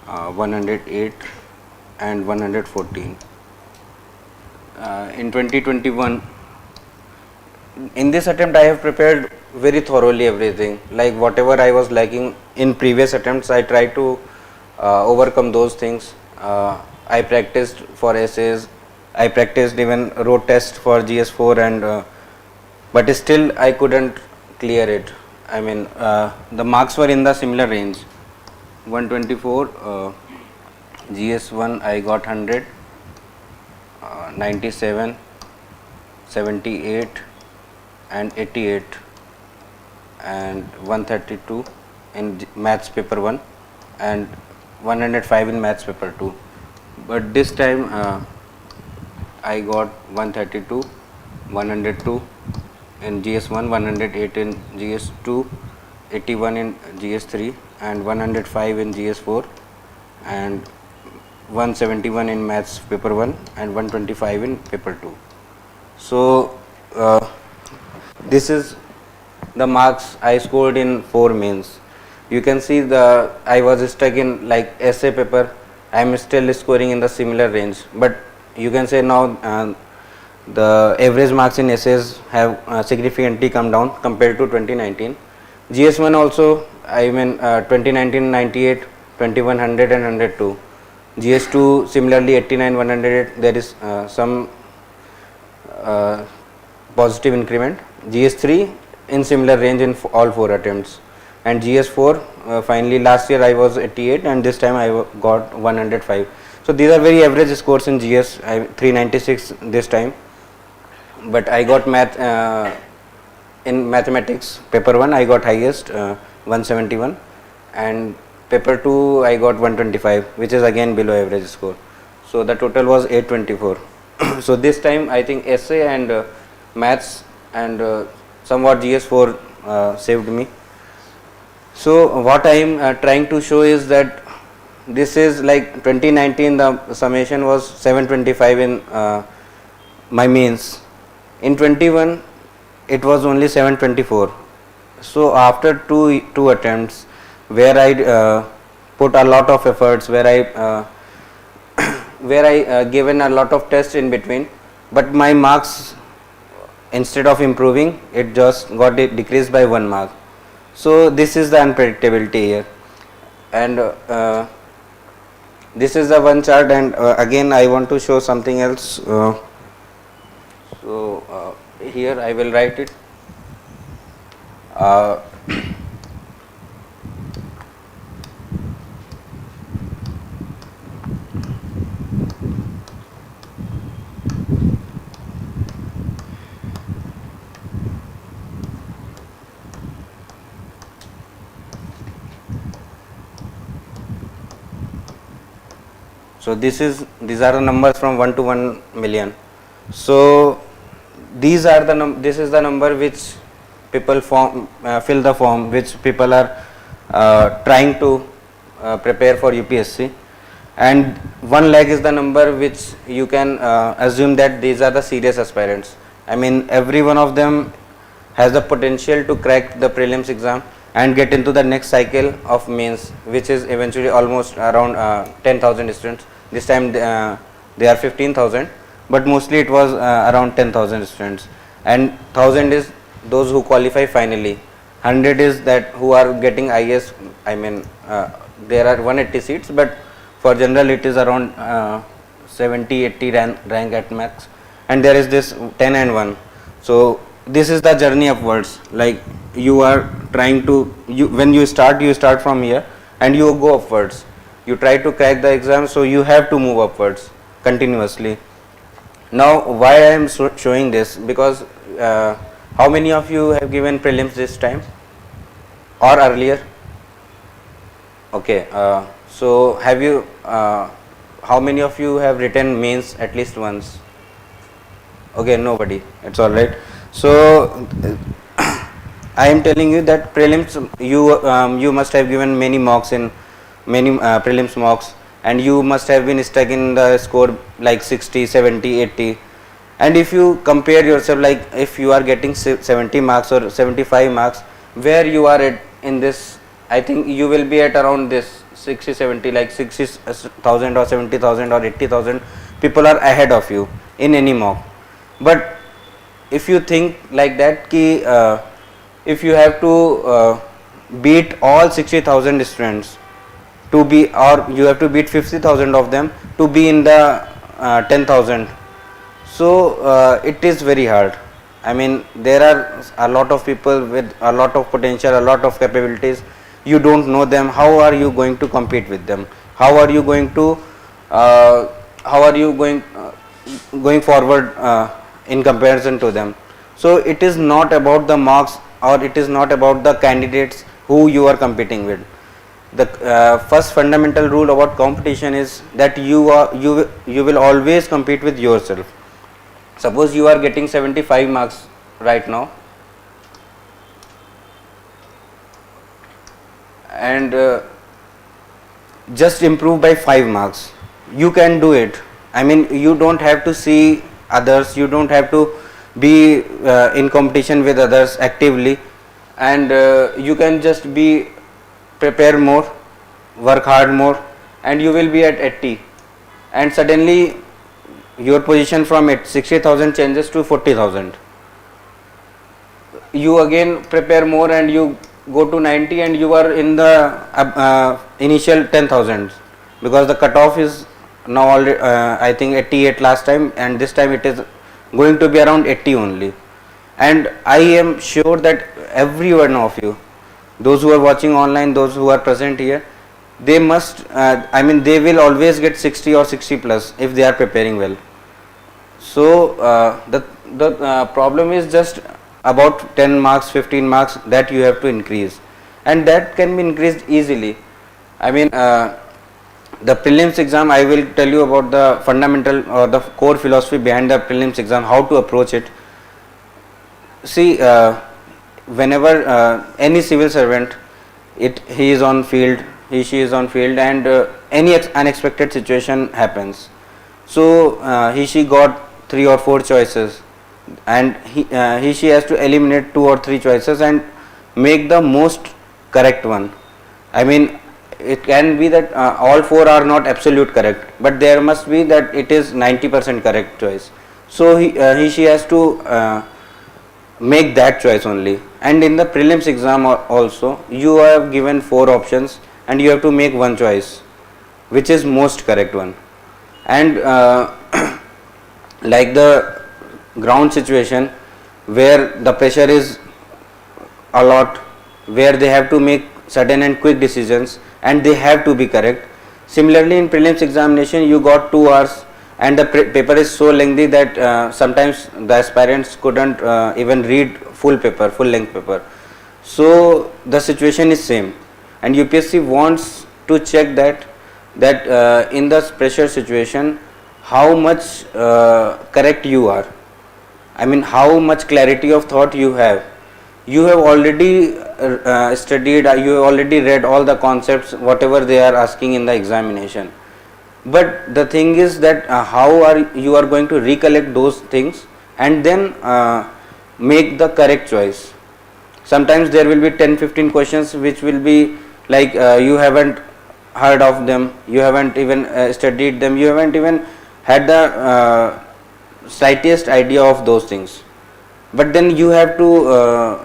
108 and 114. In 2021, in this attempt I have prepared very thoroughly everything, like whatever I was lacking in previous attempts I tried to overcome those things. I practiced for essays, I practiced even road test for GS4, and but still I couldn't clear it. The marks were in the similar range. 124, GS1 I got 100, 97, 78 and 88 and 132 in maths paper 1 and 105 in maths paper 2. But this time I got 132, 102 in GS1, 108 in GS2, 81 in GS3 and 105 in GS4 and 171 in maths paper 1 and 125 in paper 2. So this is the marks I scored in 4 mains. You can see I was stuck in like essay paper. I am still scoring in the similar range. But you can say now the average marks in essays have significantly come down compared to 2019. GS1 also, I mean 2019 98, 2100 and 102. GS2 similarly 89, 108. There is some positive increment. GS3 in similar range in all 4 attempts, and GS4 finally last year I was 88 and this time I got 105. So these are very average scores in GS. 396 this time, but I got math in mathematics paper 1 I got highest 171, and paper 2 I got 125, which is again below average score. So the total was 824. So this time I think essay and maths and somewhat GS4 saved me. So what I am trying to show is that this is like 2019 the summation was 725 in my mains. In 21 it was only 724. So after two attempts where I put a lot of efforts, where I given a lot of tests in between, but my marks instead of improving it just got decreased by 1 mark. So this is the unpredictability here, and this is the one chart, and again I want to show something else. So here I will write it. So these are the numbers from 1 to 1 million. So these are the this is the number which people fill the form, which people are trying to prepare for UPSC, and 1 lakh is the number which you can assume that these are the serious aspirants. I mean every one of them has the potential to crack the prelims exam and get into the next cycle of mains, which is eventually almost around 10,000 students. This time they are 15,000, but mostly it was around 10,000 students, and 1,000 is those who qualify finally. 100 is that who are getting IAS. I mean there are 180 seats, but for general it is around 70-80 rank at max, and there is this 10 and 1. So this is the journey upwards. Like you are trying to, when you start from here and you go upwards. You try to crack the exam, so you have to move upwards continuously. Now why I am showing this, because how many of you have given prelims this time or earlier? Okay, so have you how many of you have written mains at least once? Okay, nobody, it's all right. So I am telling you that prelims you must have given many mocks in many prelims mocks, and you must have been stuck in the score like 60, 70, 80. And if you compare yourself, like if you are getting 70 marks or 75 marks, where you are at in this, I think you will be at around this 60, 70, like 60,000 or 70,000 or 80,000 people are ahead of you in any mock. But if you think like that, if you have to beat all 60,000 students to be, or you have to beat 50,000 of them to be in the 10,000, so it is very hard. I mean there are a lot of people with a lot of potential, a lot of capabilities. You don't know them. How are you going to compete with them? How are you going to going forward in comparison to them? So it is not about the marks, or it is not about the candidates who you are competing with. The first fundamental rule about competition is that you will always compete with yourself. Suppose you are getting 75 marks right now, and just improve by 5 marks. You can do it. I mean you don't have to see others, you don't have to be in competition with others actively, and you can just be prepare more, work hard more, and you will be at 80, and suddenly your position from 60,000 changes to 40,000. You again prepare more and you go to 90, and you are in the initial 10,000, because the cutoff is now already I think 88 last time, and this time it is going to be around 80 only. And I am sure that every one of you, those who are watching online, those who are present here, they must they will always get 60 or 60 plus if they are preparing well. So the problem is just about 10 marks, 15 marks that you have to increase, and that can be increased easily. The prelims exam, I will tell you about the fundamental or the core philosophy behind the prelims exam, how to approach it. See, whenever any civil servant, he is on field, she is on field, and any unexpected situation happens. So she got 3 or 4 choices, and she has to eliminate 2 or 3 choices and make the most correct one. It can be that all 4 are not absolute correct, but there must be that it is 90% correct choice. So she has to make that choice only. And in the prelims exam also, you are given 4 options and you have to make one choice, which is most correct one. And like the ground situation where the pressure is a lot, where they have to make sudden and quick decisions and they have to be correct. Similarly, in prelims examination, you got 2 hours and the paper is so lengthy that sometimes the aspirants couldn't even read full length paper. So the situation is same, and UPSC wants to check that in the pressure situation, how much correct you are. How much clarity of thought you have. You have already studied, you have already read all the concepts, whatever they are asking in the examination. But the thing is that how you are going to recollect those things and then make the correct choice. Sometimes there will be 10-15 questions which will be like you haven't heard of them, you haven't even studied them, you haven't even had the slightest idea of those things. But then you have to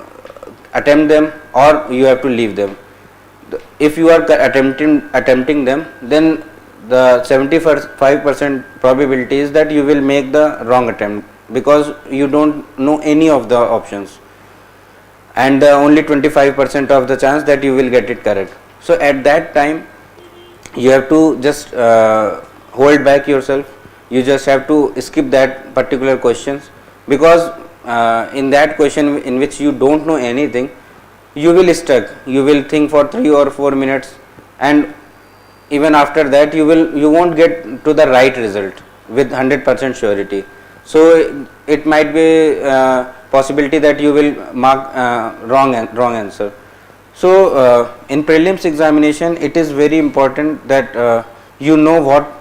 attempt them or you have to leave them. If you are attempting them, then the 75% probability is that you will make the wrong attempt, because you don't know any of the options, and only 25% of the chance that you will get it correct. So at that time you have to just hold back yourself. You just have to skip that particular questions, because in that question in which you don't know anything, you will stuck. You will think for 3 or 4 minutes, and even after that you won't get to the right result with 100% surety. So it might be possibility that you will mark wrong answer. So in prelims examination, it is very important that you know what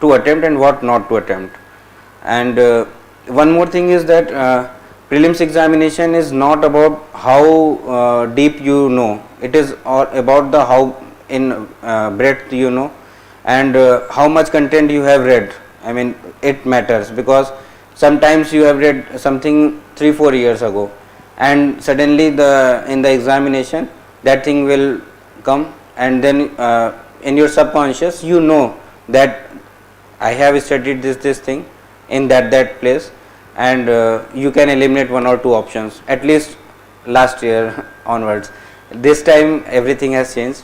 to attempt and what not to attempt. And one more thing is that prelims examination is not about how deep you know. It is all about the how in breadth you know, and how much content you have read. It matters, because sometimes you have read something 3-4 years ago, and suddenly in the examination that thing will come, and then in your subconscious you know that I have studied this thing in that place, and you can eliminate 1 or 2 options at least last year onwards. This time everything has changed,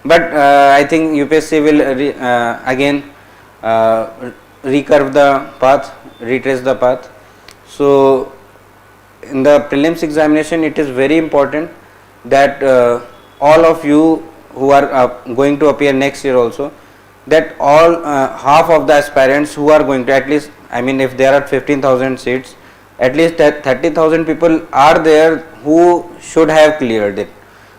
but I think UPSC will again recurve the path, retrace the path. So in the prelims examination, it is very important that all of you who are going to appear next year also, that all half of the aspirants who are going to, at least if there are 15,000 seats, at least 30,000 people are there who should have cleared it,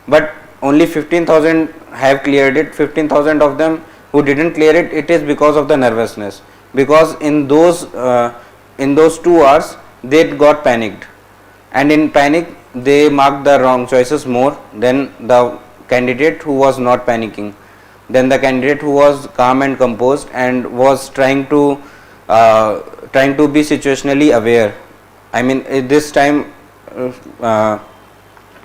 but only 15,000 have cleared it. 15,000 of them who didn't clear it, it is because of the nervousness, because in those 2 hours they got panicked, and in panic they marked the wrong choices more than the candidate who was not panicking. than the candidate who was calm and composed and was trying to be situationally aware. I mean, this time,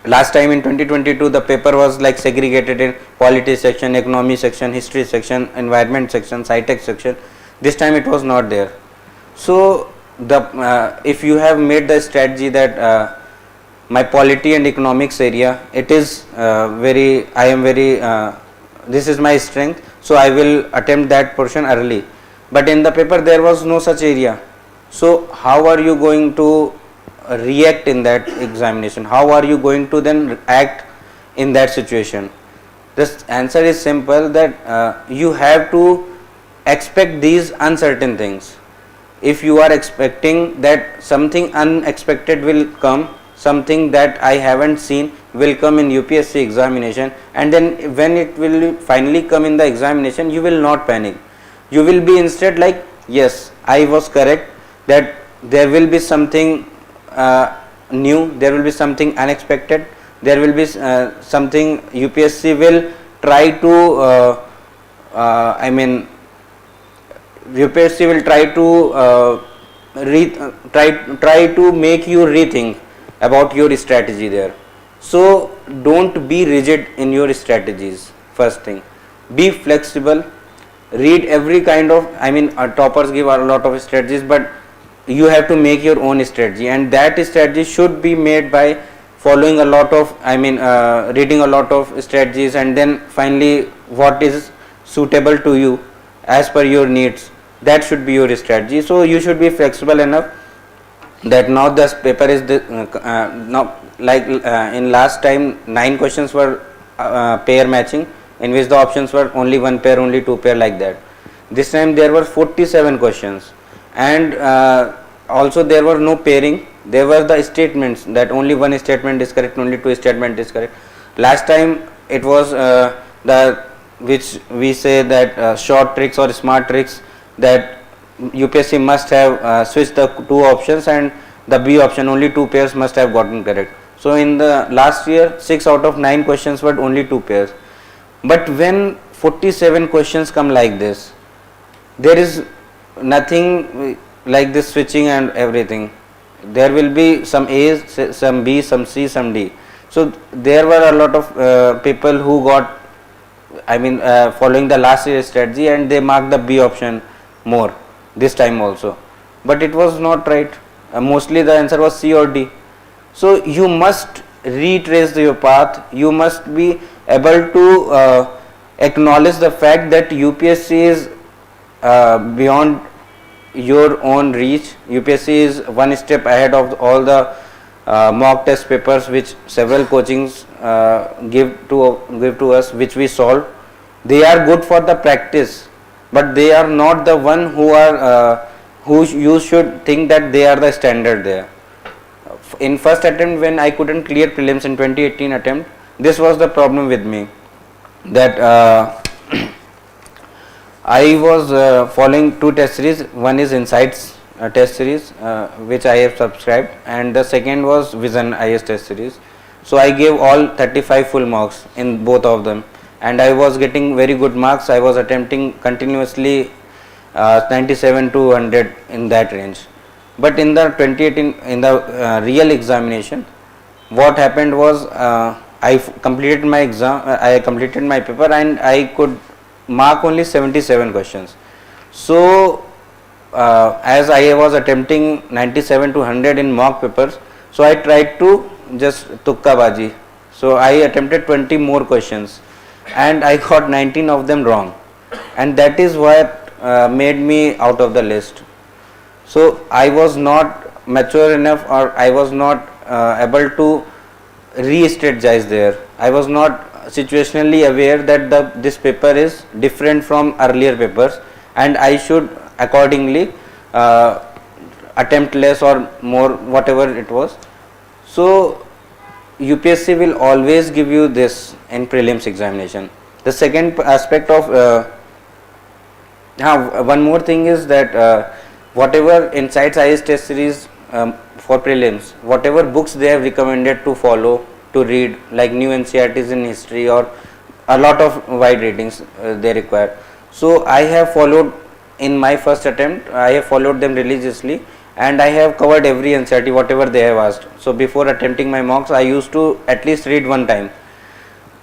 last time in 2022, the paper was like segregated in polity section, economy section, history section, environment section, sci-tech section. This time it was not there. So if you have made the strategy that my polity and economics area, it is this is my strength, so I will attempt that portion early. But in the paper there was no such area. So how are you going to react in that examination? How are you going to then act in that situation? The answer is simple, that you have to expect these uncertain things. If you are expecting that something unexpected will come, something that I haven't seen will come in UPSC examination, and then when it will finally come in the examination, you will not panic. You will be instead like, yes, I was correct, that there will be something new, there will be something unexpected, there will be something UPSC will try to UPSC will try to make you rethink about your strategy there. So don't be rigid in your strategies. First thing, be flexible, read every kind of, toppers give a lot of strategies, but you have to make your own strategy, and that strategy should be made by following a lot of, reading a lot of strategies, and then finally what is suitable to you as per your needs, that should be your strategy. So you should be flexible enough that now this paper is now like in last time 9 questions were pair matching, in which the options were only one pair, only two pair, like that. This time there were 47 questions, and also there were no pairing. There were the statements that only one statement is correct, only two statement is correct. Last time it was the which we say that short tricks or smart tricks, that UPSC must have switched the two options, and the B option only two pairs must have gotten correct. So in the last year 6 out of 9 questions were only two pairs. But when 47 questions come like this, there is nothing like this switching and everything. There will be some A's, some B, some C, some D. So there were a lot of people who got, following the last year's strategy, and they marked the B option more this time also. But it was not right. Mostly the answer was C or D. So you must retrace your path. You must be able to acknowledge the fact that UPSC is beyond your own reach. UPSC is one step ahead of all the mock test papers which several coachings give to us, which we solve. They are good for the practice, but they are not the one who you should think that they are the standard there. In first attempt, when I couldn't clear prelims in 2018 attempt, this was the problem with me, that I was following two test series. One is Insights test series, which I have subscribed, and the second was Vision IAS test series. So I gave all 35 full marks in both of them, and I was getting very good marks. I was attempting continuously 97 to 100 in that range. But in the 2018, in the real examination, what happened was I completed my exam, I completed my paper, and I could mark only 77 questions. So as I was attempting 97 to 100 in mock papers, so I tried to just tukka baji. So I attempted 20 more questions, and I got 19 of them wrong, and that is what made me out of the list. So I was not mature enough, or I was not able to re-strategize there. I was not situationally aware that this paper is different from earlier papers, and I should accordingly attempt less or more, whatever it was. So UPSC will always give you this in prelims examination. The second aspect of one more thing is that whatever Insights IAS test series for prelims, whatever books they have recommended to follow, to read, like new NCERTs in history or a lot of wide readings they require. So I have followed in my first attempt, I have followed them religiously, and I have covered every NCERT whatever they have asked. So before attempting my mocks, I used to at least read one time.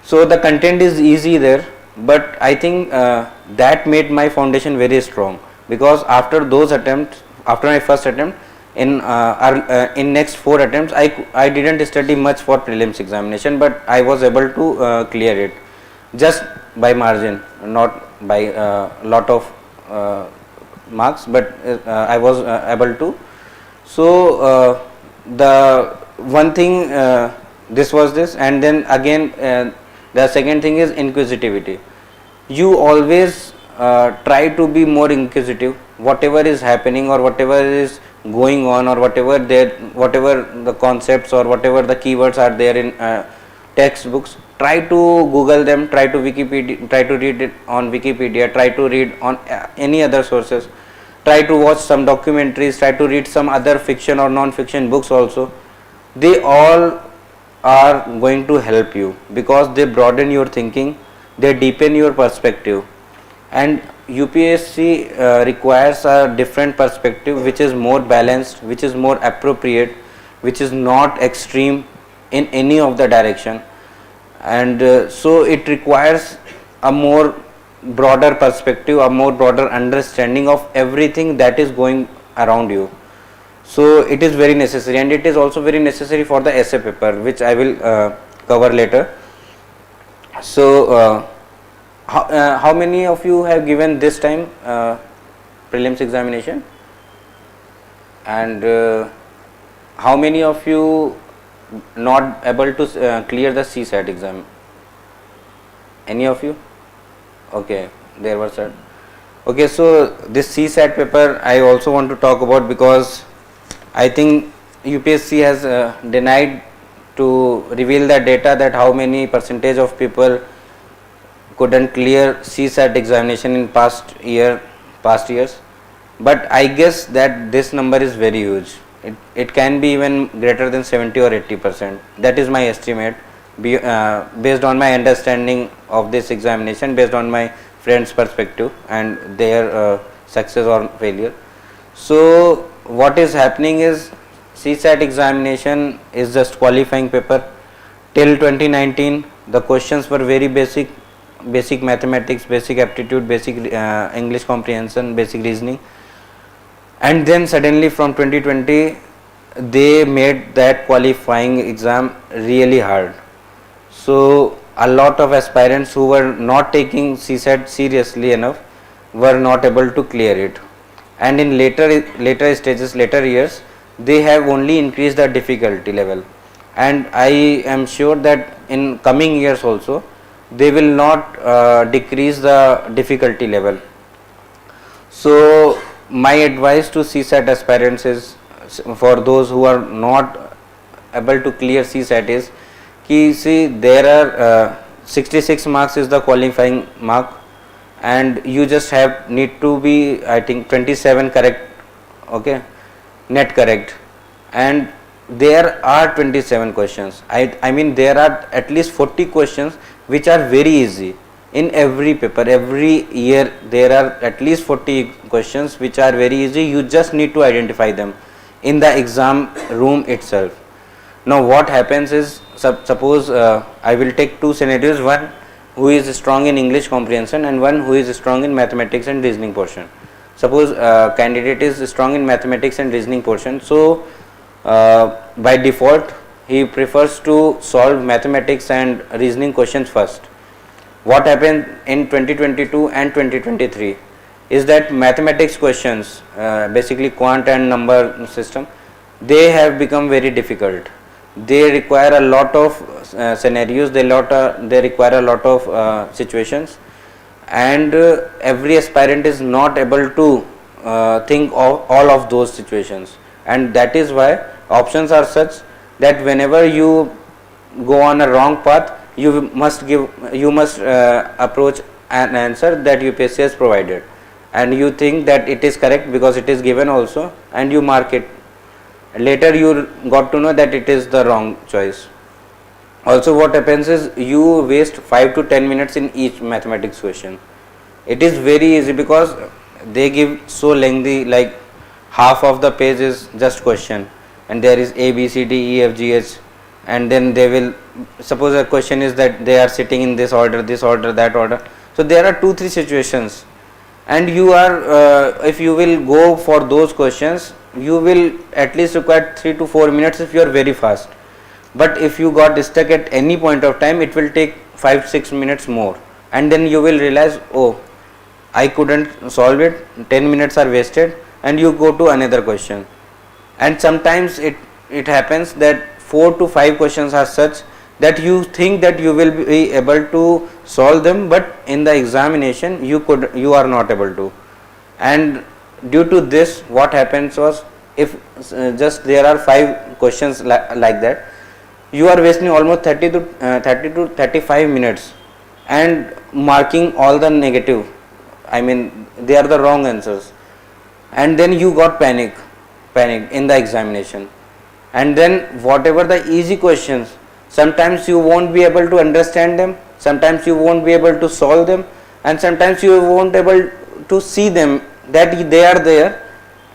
So the content is easy there, but I think that made my foundation very strong, because after those attempts, after my first attempt, in next 4 attempts, I didn't study much for prelims examination, but I was able to clear it just by margin, not by lot of marks, but I was able to. So the one thing, this was this, and then again the second thing is inquisitivity. You always try to be more inquisitive, whatever is happening or whatever is going on, or whatever the concepts or whatever the keywords are there in textbooks. Try to Google them, try to Wikipedia, try to read it on Wikipedia, try to read on any other sources, try to watch some documentaries, try to read some other fiction or non-fiction books also. They all are going to help you, because they broaden your thinking, they deepen your perspective, and UPSC requires a different perspective which is more balanced, which is more appropriate, which is not extreme in any of the direction. And so it requires a more broader perspective, a more broader understanding of everything that is going around you. So it is very necessary, and it is also very necessary for the essay paper, which I will cover later. So how many of you have given this time prelims examination, and how many of you not able to clear the CSAT exam? Any of you? Okay, there was that. Okay, so this CSAT paper I also want to talk about, because I think UPSC has denied to reveal the data that how many percentage of people couldn't clear CSAT examination in past years, but I guess that this number is very huge. It can be even greater than 70 or 80%. That is my estimate, based on my understanding of this examination, based on my friends' perspective and their success or failure. So what is happening is, CSAT examination is just qualifying paper. Till 2019, the questions were very basic mathematics, basic aptitude, basic English comprehension, basic reasoning. And then suddenly from 2020, they made that qualifying exam really hard. So a lot of aspirants who were not taking CSAT seriously enough were not able to clear it. And in later stages, later years, they have only increased the difficulty level. And I am sure that in coming years also, they will not decrease the difficulty level. So my advice to CSAT aspirants is, for those who are not able to clear CSAT, is ki, see, there are 66 marks is the qualifying mark, and you just need to be, I think, 27 correct, okay, net correct, and there are 27 questions. I mean there are at least 40 questions which are very easy. In every paper, every year, there are at least 40 questions which are very easy. You just need to identify them in the exam room itself. Now what happens is, suppose I will take two scenarios, one who is strong in English comprehension and one who is strong in mathematics and reasoning portion. Suppose candidate is strong in mathematics and reasoning portion, so by default he prefers to solve mathematics and reasoning questions first. What happened in 2022 and 2023 is that mathematics questions, basically quant and number system, they have become very difficult. They require a lot of scenarios, they require a lot of situations, and every aspirant is not able to think of all of those situations, and that is why options are such that whenever you go on a wrong path, you must approach an answer that UPSC has provided, and you think that it is correct because it is given also, and you mark it. Later you got to know that it is the wrong choice. Also what happens is you waste 5 to 10 minutes in each mathematics question. It is very easy because they give so lengthy, like half of the page is just question, and there is A, B, C, D, E, F, G, H, and then they will, suppose a question is that they are sitting in this order, that order. So there are 2-3 situations, and you are if you will go for those questions, you will at least require 3 to 4 minutes if you are very fast. But if you got stuck at any point of time, it will take 5-6 minutes more, and then you will realize, oh, I couldn't solve it, 10 minutes are wasted, and you go to another question. And sometimes it happens that 4 to 5 questions are such that you think that you will be able to solve them, but in the examination you are not able to. And due to this, what happens was, if just there are 5 questions like that, you are wasting almost 30 to 35 minutes and marking all the negative, I mean they are the wrong answers, and then you got panic in the examination. And then whatever the easy questions, sometimes you won't be able to understand them, sometimes you won't be able to solve them, and sometimes you won't be able to see them that they are there,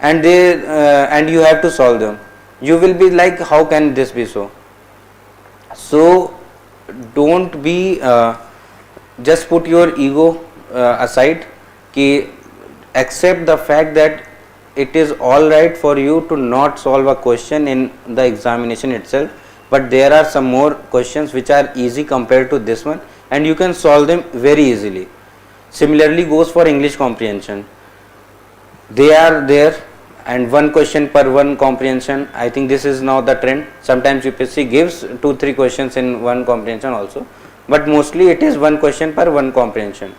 and and you have to solve them. You will be like, how can this be so? So don't be just put your ego aside, accept the fact that it is all right for you to not solve a question in the examination itself, but there are some more questions which are easy compared to this one, and you can solve them very easily. Similarly goes for English comprehension. They are there, and one question per one comprehension. I think this is now the trend. Sometimes UPSC gives 2-3 questions in one comprehension also, but mostly it is one question per one comprehension.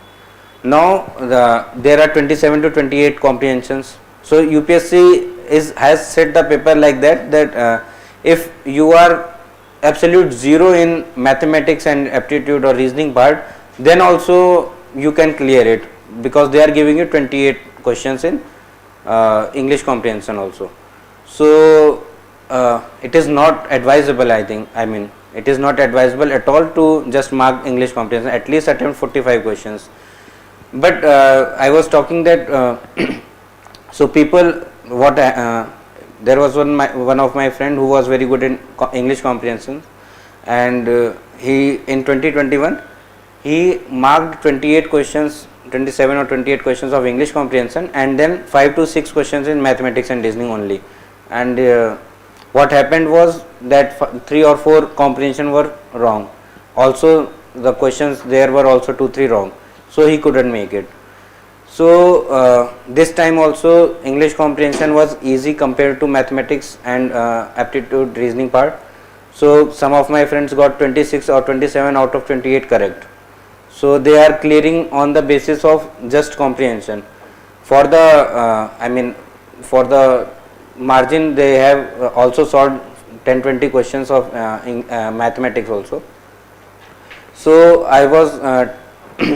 Now there are 27 to 28 comprehensions. So UPSC has set the paper like that if you are absolute zero in mathematics and aptitude or reasoning part, then also you can clear it, because they are giving you 28 questions in English comprehension also. So it is not advisable, I mean it is not advisable at all to just mark English comprehension, at least attempt 45 questions. But I was talking that so people, there was one of my friend who was very good in English comprehension, and he in 2021 he marked 28 questions, 27 or 28 questions of English comprehension, and then 5 to 6 questions in mathematics and reasoning only. And what happened was that 3 or 4 comprehension were wrong. Also the questions there were also 2-3 wrong, so he couldn't make it. So this time also English comprehension was easy compared to mathematics and aptitude reasoning part. So some of my friends got 26 or 27 out of 28 correct. So they are clearing on the basis of just comprehension. For the for the margin, they have also solved 10-20 questions of mathematics also. So I was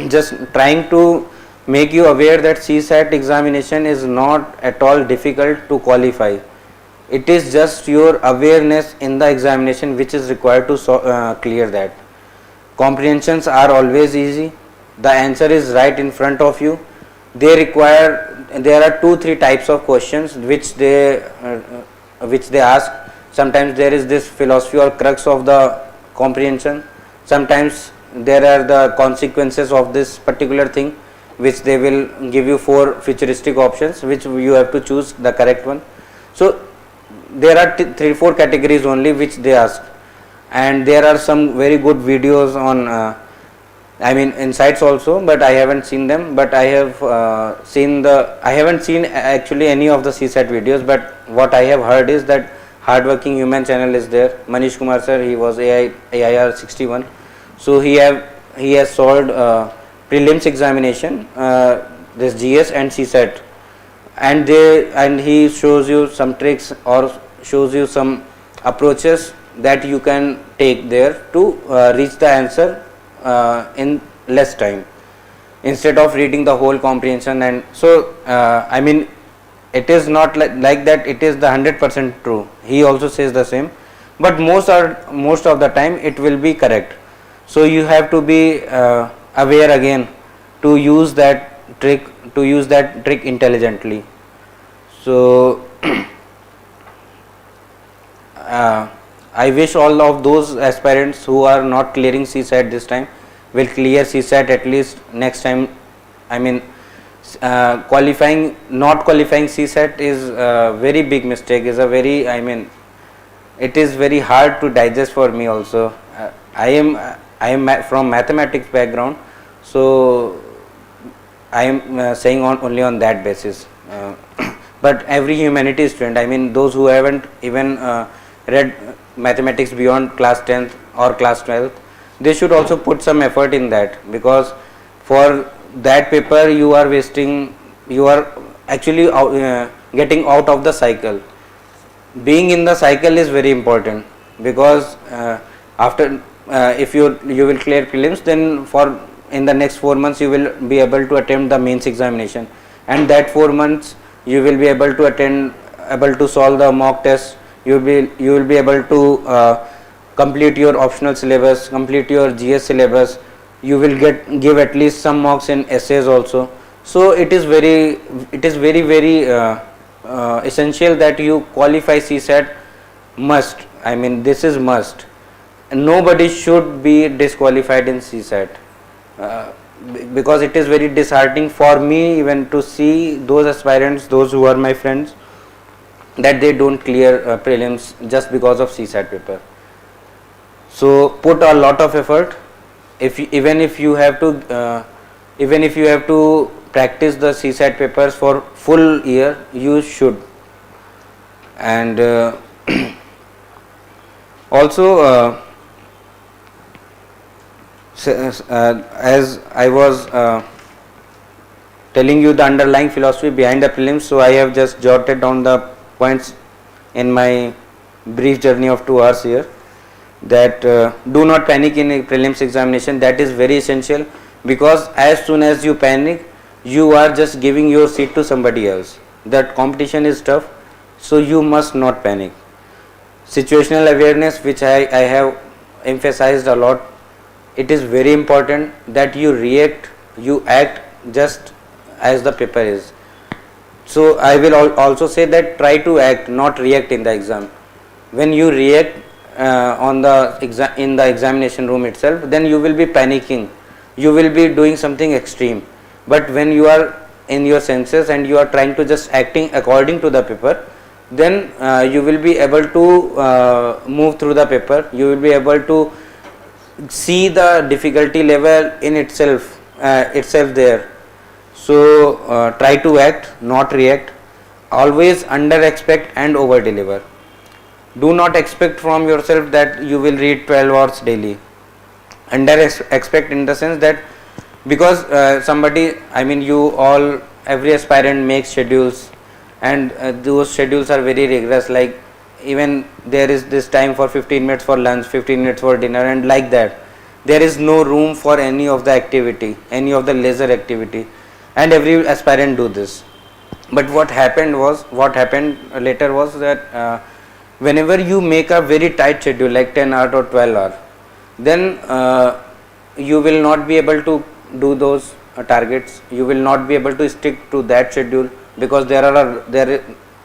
just trying to make you aware that CSAT examination is not at all difficult to qualify. It is just your awareness in the examination which is required to clear that. Comprehensions are always easy. The answer is right in front of you. There are 2-3 types of questions which they ask. Sometimes there is this philosophy or crux of the comprehension. Sometimes there are the consequences of this particular thing, which they will give you 4 futuristic options which you have to choose the correct one. So there are 3-4 categories only which they ask, and there are some very good videos on insights also, but I haven't seen them. But I have I haven't seen actually any of the CSAT videos, but what I have heard is that Hardworking Human channel is there. Manish Kumar sir, he was AIR 61, so he has solved prelims examination, this GS and CSAT, and he shows you some tricks or shows you some approaches that you can take there to reach the answer in less time, instead of reading the whole comprehension. And so it is not like that it is the 100% true. He also says the same, but most of the time it will be correct. So you have to be aware again to use that trick intelligently. So I wish all of those aspirants who are not clearing CSAT this time will clear CSAT at least next time. I mean, not qualifying CSAT is a very big mistake. Is a very, I mean, it is very hard to digest for me also. I am from mathematics background, so I am saying only on that basis. But every humanities student, I mean those who haven't even read mathematics beyond class 10th or class 12th, they should also put some effort in that, because for that paper you are actually getting out of the cycle. Being in the cycle is very important, because after if you will clear prelims, then in the next 4 months you will be able to attempt the mains examination, and that 4 months you will be able to solve the mock test. You will be able to complete your optional syllabus, complete your GS syllabus. You will give at least some marks in essays also. So it is very essential that you qualify CSAT. Must, I mean this is must. Nobody should be disqualified in CSAT, because it is very disheartening for me even to see those aspirants, those who are my friends, that they don't clear prelims just because of CSAT paper. So put a lot of effort. Even if you have to practice the CSAT papers for full year, you should. And also as I was telling you the underlying philosophy behind the prelims, so I have just jotted down the points in my brief journey of 2 hours here, that do not panic in a prelims examination. That is very essential, because as soon as you panic, you are just giving your seat to somebody else. That competition is tough, so you must not panic. Situational awareness, which I have emphasized a lot, it is very important that you act just as the paper is. So I will also say that try to act, not react in the exam. When you react in the examination room itself, then you will be panicking, you will be doing something extreme. But when you are in your senses and you are trying to just acting according to the paper, then you will be able to move through the paper. You will be able to see the difficulty level in itself there. So try to act, not react. Always under expect and over deliver. Do not expect from yourself that you will read 12 hours daily. Under expect in the sense that, because every aspirant makes schedules, and those schedules are very rigorous, like even there is this time for 15 minutes for lunch, 15 minutes for dinner, and like that. There is no room for any of the activity, any of the leisure activity, and every aspirant do this. But what happened later was that whenever you make a very tight schedule like 10 hours or 12 hours, then you will not be able to do those targets. You will not be able to stick to that schedule, because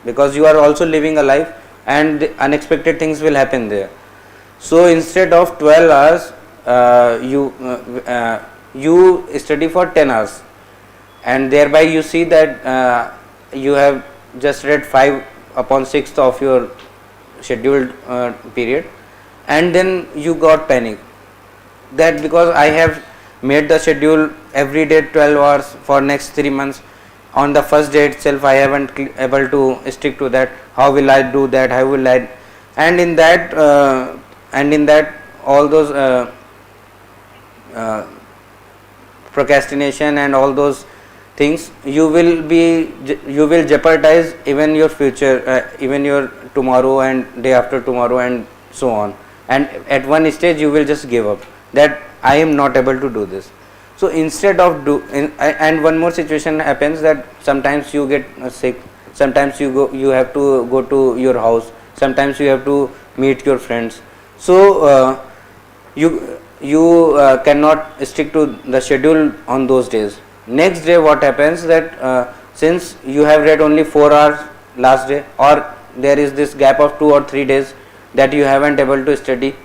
because you are also living a life, and unexpected things will happen there. So instead of 12 hours, you study for 10 hours, and thereby you see that you have just read 5/6 of your scheduled period, and then you got panic that because I have made the schedule every day 12 hours for next 3 months, on the first day itself I haven't able to stick to that. How will I do that? How will I? And in that all those procrastination and all those things, you will jeopardize even your future, even your tomorrow and day after tomorrow and so on. And at one stage you will just give up that I am not able to do this. So instead of and one more situation happens, that sometimes you get sick, sometimes you have to go to your house, sometimes you have to meet your friends. So you cannot stick to the schedule on those days. Next day what happens that since you have read only 4 hours last day, or there is this gap of 2 or 3 days that you haven't able to study,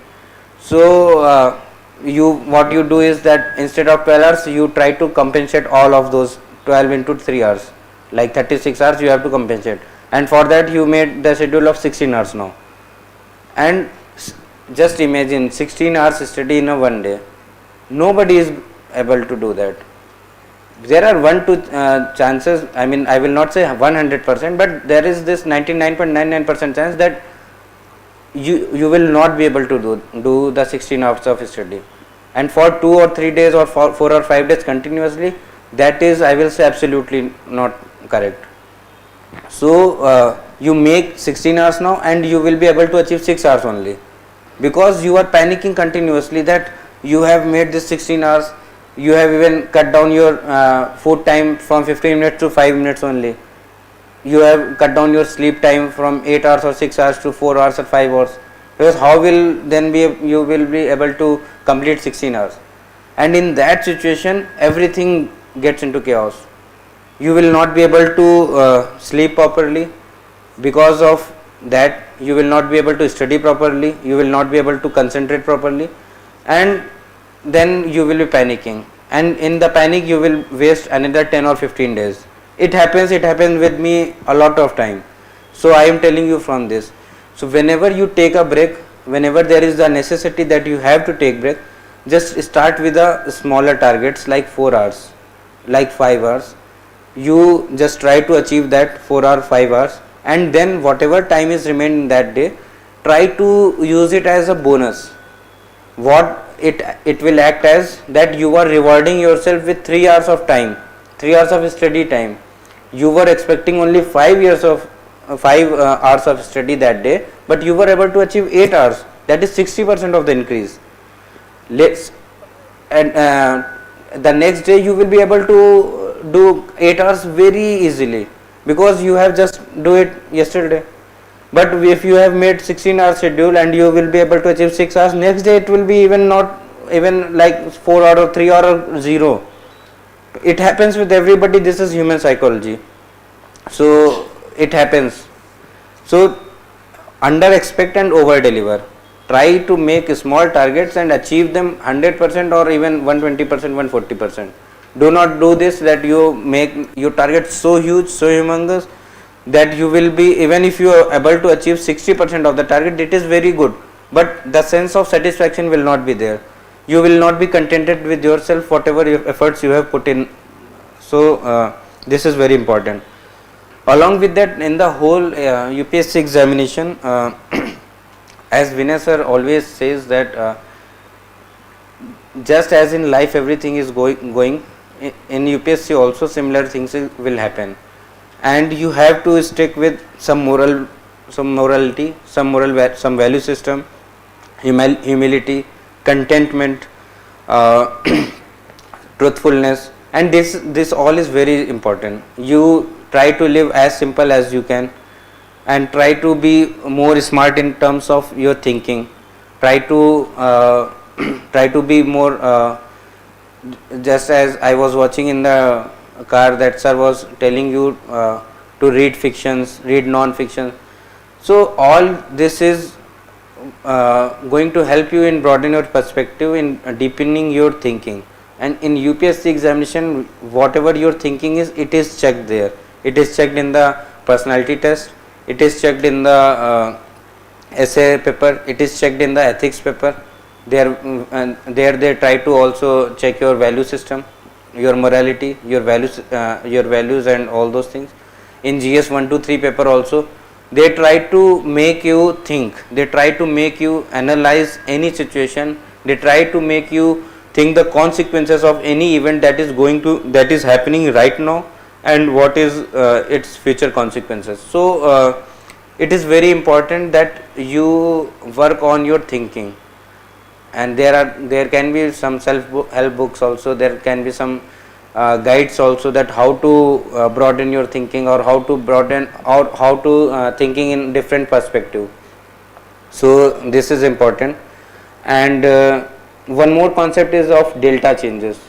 so what you do is that instead of 12 hours you try to compensate all of those 12 into 3 hours, like 36 hours you have to compensate, and for that you made the schedule of 16 hours now. And just imagine 16 hours study in a one day. Nobody is able to do that. There are 1-2 chances, I mean I will not say 100%, but there is this 99.99% chance that you will not be able to do the 16 hours of study, and for 2 or 3 days or for 4 or 5 days continuously, that is, I will say, absolutely not correct. So you make 16 hours now and you will be able to achieve 6 hours only, because you are panicking continuously that you have made this 16 hours, you have even cut down your food time from 15 minutes to 5 minutes only, you have cut down your sleep time from 8 hours or 6 hours to 4 hours or 5 hours, because how will then you will be able to complete 16 hours? And in that situation everything gets into chaos. You will not be able to sleep properly, because of that you will not be able to study properly, you will not be able to concentrate properly, and then you will be panicking, and in the panic you will waste another 10 or 15 days. It happens with me a lot of time. So I am telling you from this. So whenever you take a break, whenever there is the necessity that you have to take break, just start with the smaller targets like 4 hours, like 5 hours. You just try to achieve that 4 or 5 hours, and then whatever time is remained in that day, try to use it as a bonus. What it will act as that you are rewarding yourself with 3 hours of time, 3 hours of study time. You were expecting only 5 hours of study that day, but you were able to achieve 8 hours. That is 60% of the increase. The next day you will be able to do 8 hours very easily, because you have just do it yesterday. But if you have made 16 hour schedule and you will be able to achieve 6 hours, next day it will be not even like 4 hour or 3 hour or 0. It happens with everybody. This is human psychology. So it happens. So under expect and over deliver. Try to make small targets and achieve them 100% or even 120%, 140%. Do not do this that you make your target so huge, so humongous, that you will be, even if you are able to achieve 60% of the target, it is very good, but the sense of satisfaction will not be there. You will not be contented with yourself, whatever efforts you have put in. So this is very important. Along with that, in the whole UPSC examination, as Vinay sir always says that just as in life everything is going, in UPSC also similar things will happen, and you have to stick with some morality, some value system, humility, contentment, truthfulness, and this all is very important. You try to live as simple as you can, and try to be more smart in terms of your thinking. Try to be more just as I was watching in the car that sir was telling you to read fictions, read non-fiction. So all this is going to help you in broadening your perspective, in deepening your thinking. And in UPSC examination, whatever your thinking is, it is checked there. It is checked in the personality test, it is checked in the essay paper, it is checked in the ethics paper. There they try to also check your value system, your morality, your values and all those things. In GS 1 to 3 paper also, they try to make you think, they try to make you analyze any situation, they try to make you think the consequences of any event that is happening right now, and what is its future consequences. So it is very important that you work on your thinking, and there can be some self-help books also, there can be some guides also, that how to broaden your thinking, or how to thinking in different perspective. So this is important. And one more concept is of delta changes.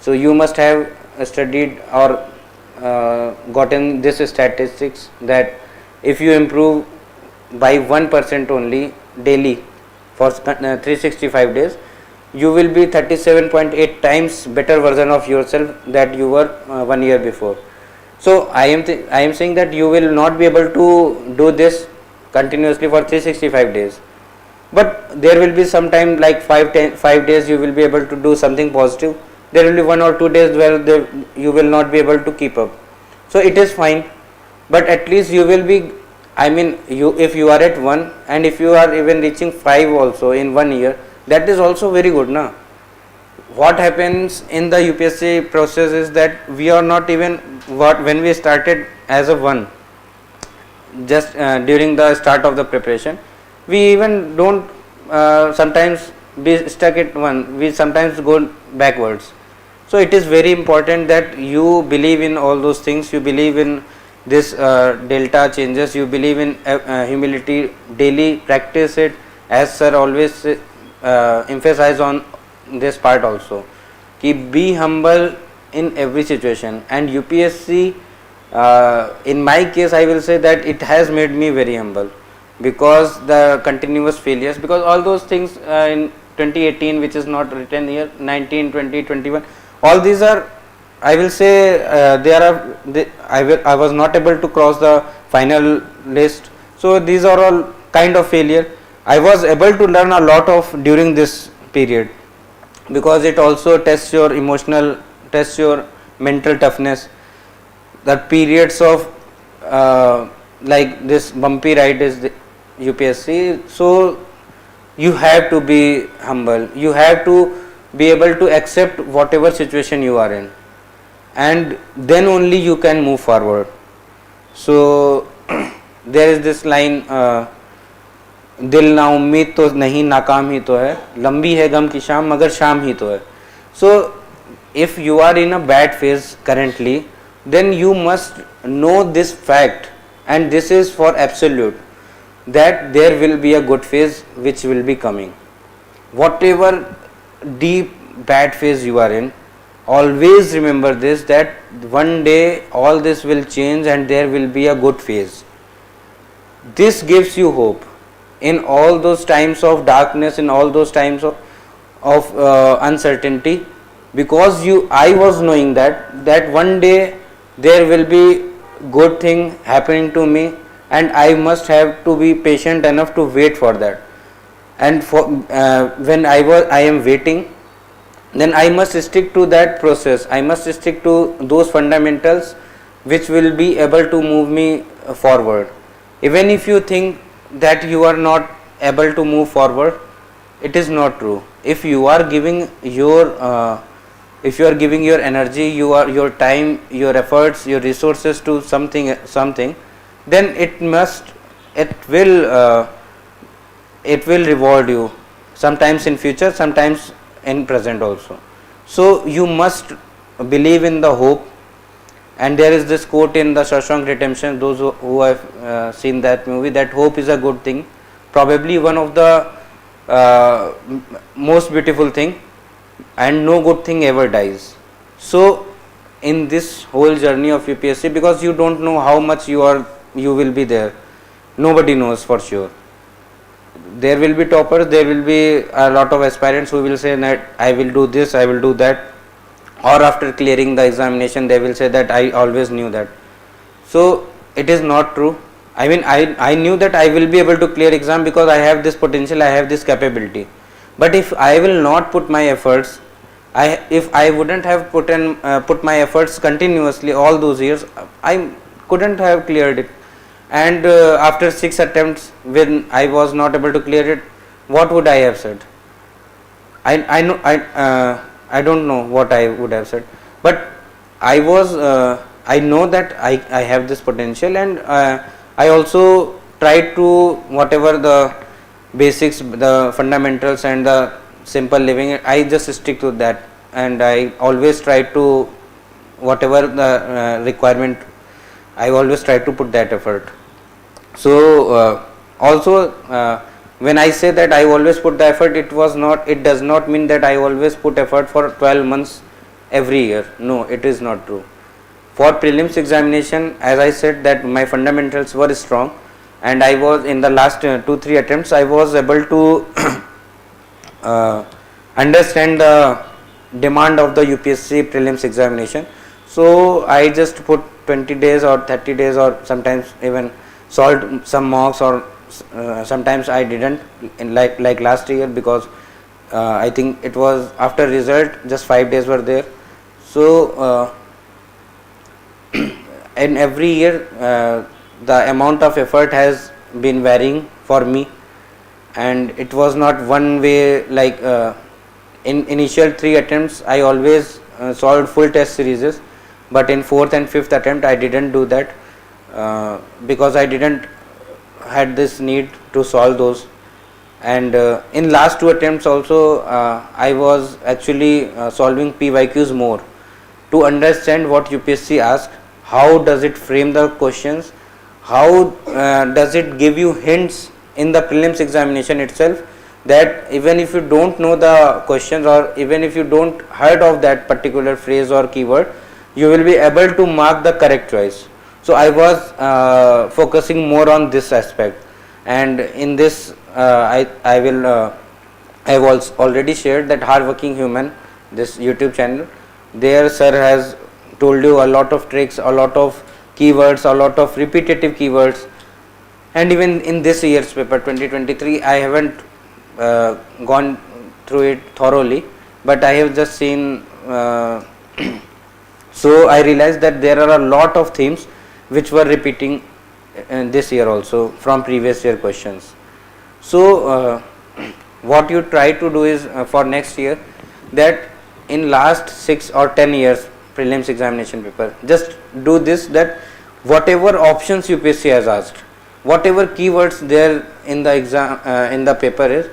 So you must have studied or gotten this statistics that if you improve by 1% only daily for 365 days, you will be 37.8 times better version of yourself that you were 1 year before. So I am saying that you will not be able to do this continuously for 365 days, but there will be some time like 5 days you will be able to do something positive. There will be 1 or 2 days where you will not be able to keep up. So it is fine, but at least you will be, I mean, if you are at 1 and if you are even reaching 5 also in 1 year, that is also very good, na. What happens in the UPSC process is that we are not even when we started as a 1, just during the start of the preparation, we even don't sometimes be stuck at 1, we sometimes go backwards. So it is very important that you believe in all those things, you believe in this delta changes, you believe in humility, daily practice it, as sir always emphasize on this part also, ki be humble in every situation. And UPSC, in my case I will say that it has made me very humble, because the continuous failures, because all those things in 2018 which is not written here, 19, 20, 21, all these are, I will say I was not able to cross the final list. So these are all kind of failure. I was able to learn a lot of during this period, because it also tests your emotional, tests your mental toughness. The periods of like this bumpy ride is the UPSC. So you have to be humble, you have to be able to accept whatever situation you are in, and then only you can move forward. So there is this line, दिल ना उम्मीद तो नहीं नाकाम ही तो है, लंबी है गम की शाम मगर शाम ही तो है. So if you are in a bad phase currently, then you must know this fact, and this is for absolute, that there will be a good phase which will be coming. Whatever deep bad phase you are in, always remember this, that one day all this will change and there will be a good phase. This gives you hope in all those times of darkness, in all those times of uncertainty, because I was knowing that one day there will be good thing happening to me, and I must have to be patient enough to wait for that. And for when I am waiting, then I must stick to that process, I must stick to those fundamentals which will be able to move me forward. Even if you think that you are not able to move forward, it is not true. If you are giving your energy, your time, your efforts, your resources to something, then it will reward you, sometimes in future, sometimes in present also. So you must believe in the hope. And there is this quote in the Shawshank Redemption, those who have seen that movie, that hope is a good thing, probably one of the most beautiful thing, and no good thing ever dies. So in this whole journey of UPSC, because you don't know how much you will be there, nobody knows for sure. There will be toppers, there will be a lot of aspirants who will say that I will do this, I will do that, or after clearing the examination they will say that I always knew that. So it is not true. I mean, I knew that I will be able to clear exam because I have this potential, I have this capability. But if I will not put my efforts, if I wouldn't have put my efforts continuously all those years, I couldn't have cleared it. And after 6 attempts, when I was not able to clear it, what would I have said? I don't know what I would have said, but I know that I have this potential, and I also tried to, whatever the basics, the fundamentals and the simple living, I just stick to that, and I always try to, whatever the requirement, I always try to put that effort. So also when I say that I always put the effort, it does not mean that I always put effort for 12 months every year. No, it is not true. For prelims examination, as I said, that my fundamentals were strong, and I was in the last 2-3 attempts I was able to understand the demand of the UPSC prelims examination. So I just put 20 days or 30 days, or sometimes even solved some mocks, or sometimes I didn't, in like last year, because I think it was after result just 5 days were there. So in every year the amount of effort has been varying for me, and it was not one way. Like in initial 3 attempts I always solved full test series, but in 4th and 5th attempt I didn't do that because I didn't had this need to solve those. And in last 2 attempts also I was actually solving PYQs more to understand what UPSC asks, how does it frame the questions, how does it give you hints in the prelims examination itself, that even if you don't know the questions, or even if you don't heard of that particular phrase or keyword, you will be able to mark the correct choice. So I was focusing more on this aspect, and in this I have also already shared that Hardworking Human, this YouTube channel, there sir has told you a lot of tricks, a lot of keywords, a lot of repetitive keywords. And even in this year's paper 2023 I haven't gone through it thoroughly, but I have just seen so I realized that there are a lot of themes which were repeating this year also from previous year questions. So what you try to do is for next year, that in last 6 or 10 years prelims examination paper, just do this, that whatever options UPSC has asked, whatever keywords there in the exam in the paper is,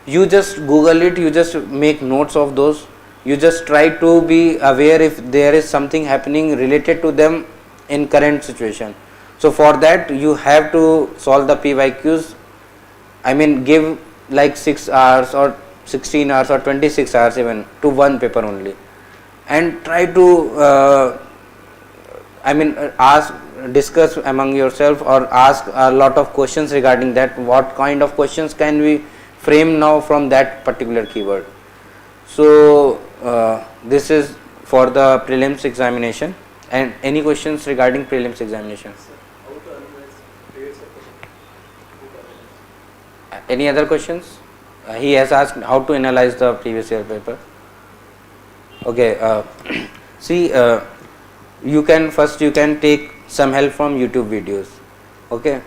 you just Google it, you just make notes of those, you just try to be aware if there is something happening related to them in current situation. So for that you have to solve the PYQs. I mean, give like 6 hours or 16 hours or 26 hours even to one paper only, and try to discuss among yourself, or ask a lot of questions regarding that, what kind of questions can we frame now from that particular keyword. So this is for the prelims examination. And any questions regarding prelims examination? Any other questions? He has asked how to analyze the previous year paper. Okay, see, you can take some help from YouTube videos. Okay,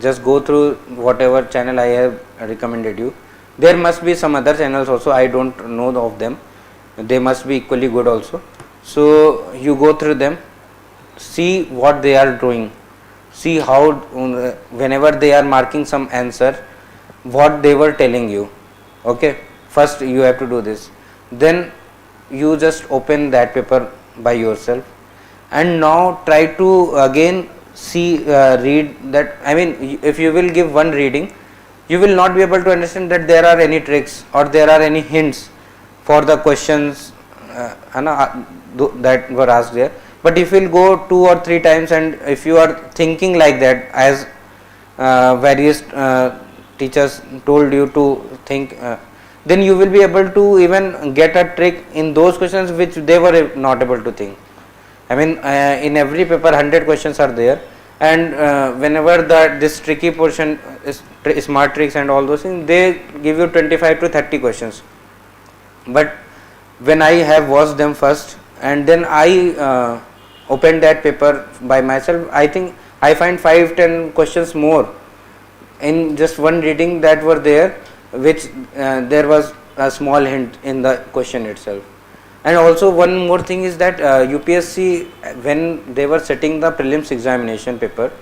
just go through whatever channel I have recommended you. There must be some other channels also, I don't know of them, they must be equally good also. So you go through them, see what they are doing, see how whenever they are marking some answer, what they were telling you. Okay, first you have to do this, then you just open that paper by yourself, and now try to again see, read that. I mean, if you will give one reading, you will not be able to understand that there are any tricks or there are any hints for the questions that were asked there. But if you will go 2 or 3 times, and if you are thinking like that, as various teachers told you to think, then you will be able to even get a trick in those questions which they were not able to think. I mean, in every paper 100 questions are there, and whenever this tricky portion is smart tricks and all those things, they give you 25 to 30 questions. But when I have watched them first and then I opened that paper by myself, I think I find 5-10 questions more in just one reading that were there, which there was a small hint in the question itself. And also one more thing is that UPSC, when they were setting the prelims examination paper,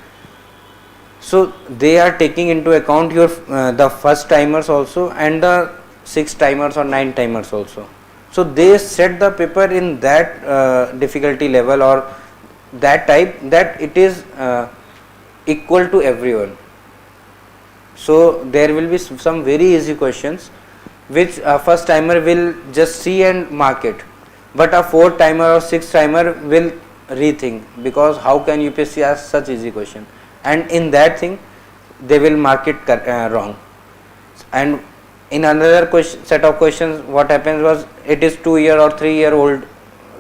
so they are taking into account your the first timers also and the 6 timers or 9 timers also. So they set the paper in that difficulty level or that type that it is equal to everyone. So there will be some very easy questions which a first timer will just see and mark it, but a fourth timer or sixth timer will rethink, because how can UPSC ask such easy question, and in that thing they will mark it wrong. And in another set of questions, what happens was, it is 2-year or 3-year old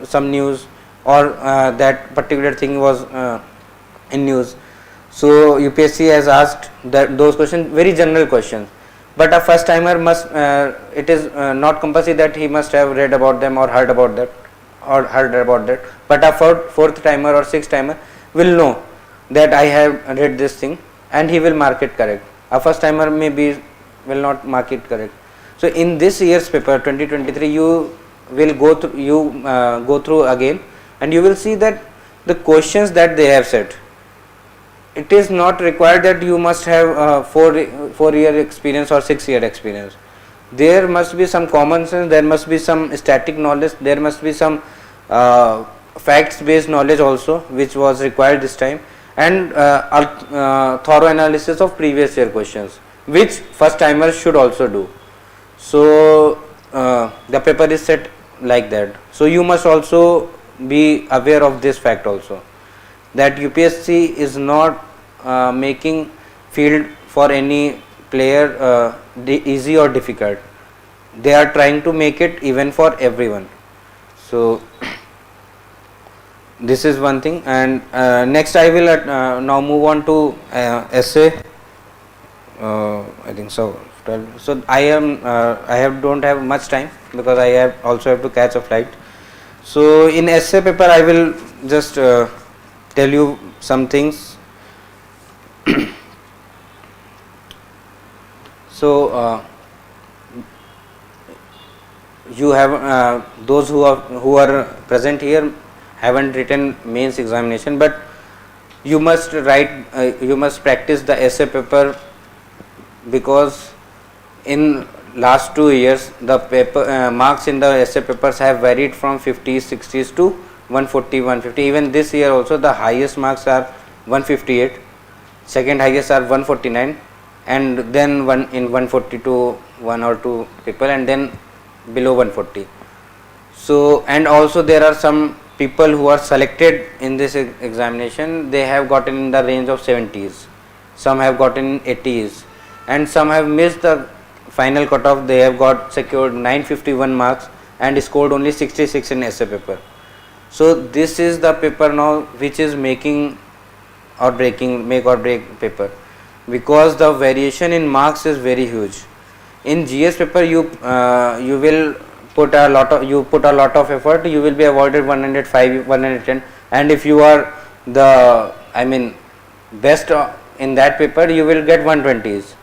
some news, or that particular thing was in news. So UPSC has asked that those questions, very general questions, but a first timer must it is not compulsory that he must have read about them or heard about that, but a fourth timer or sixth timer will know that I have read this thing, and he will mark it correct. A first timer will not mark it correct. So in this year's paper 2023, you will go through again, and you will see that the questions that they have set, it is not required that you must have 4-year experience or 6-year experience. There must be some common sense, there must be some static knowledge, there must be some facts based knowledge also, which was required this time, and thorough analysis of previous year questions, which first timers should also do. So the paper is set like that. So you must also be aware of this fact also, that UPSC is not making field for any player easy or difficult. They are trying to make it even for everyone. So this is one thing. And next I will now move on to essay. I think so. So I don't have much time, because I also have to catch a flight. So in essay paper I will just tell you some things. So you have those who are present here haven't written mains examination, but you must you must practice the essay paper, because in last 2 years the paper marks in the essay papers have varied from 50s, 60s to 140, 150. Even this year also the highest marks are 158, second highest are 149, and then in 142 1 or 2 people, and then below 140. So, and also there are some people who are selected in this examination, they have gotten in the range of 70s, some have gotten 80s, and some have missed the final cutoff. They have secured 951 marks and scored only 66 in essay paper. So this is the paper now which is make or break paper, because the variation in marks is very huge. In GS paper you will put a lot of effort, you will be awarded 105, 110, and if you are the best in that paper, you will get 120s.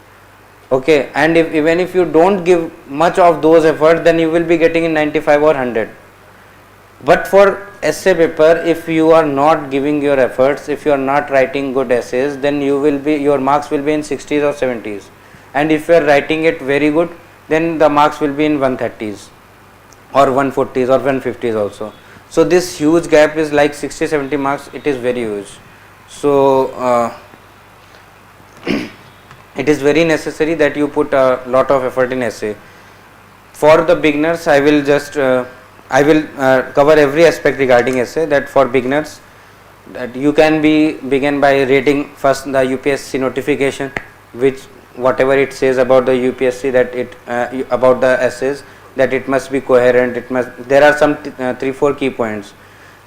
Okay, and even if you don't give much of those efforts, then you will be getting in 95 or 100. But for essay paper, if you are not giving your efforts, if you are not writing good essays, then your marks will be in 60s or 70s, and if you are writing it very good, then the marks will be in 130s or 140s or 150s also. So this huge gap is like 60-70 marks, it is very huge. So it is very necessary that you put a lot of effort in essay. For the beginners, I will just cover every aspect regarding essay. That for beginners, that you can begin by reading first the UPSC notification, which whatever it says about the UPSC, that it about the essays, that it must be coherent. There are some 3-4 key points.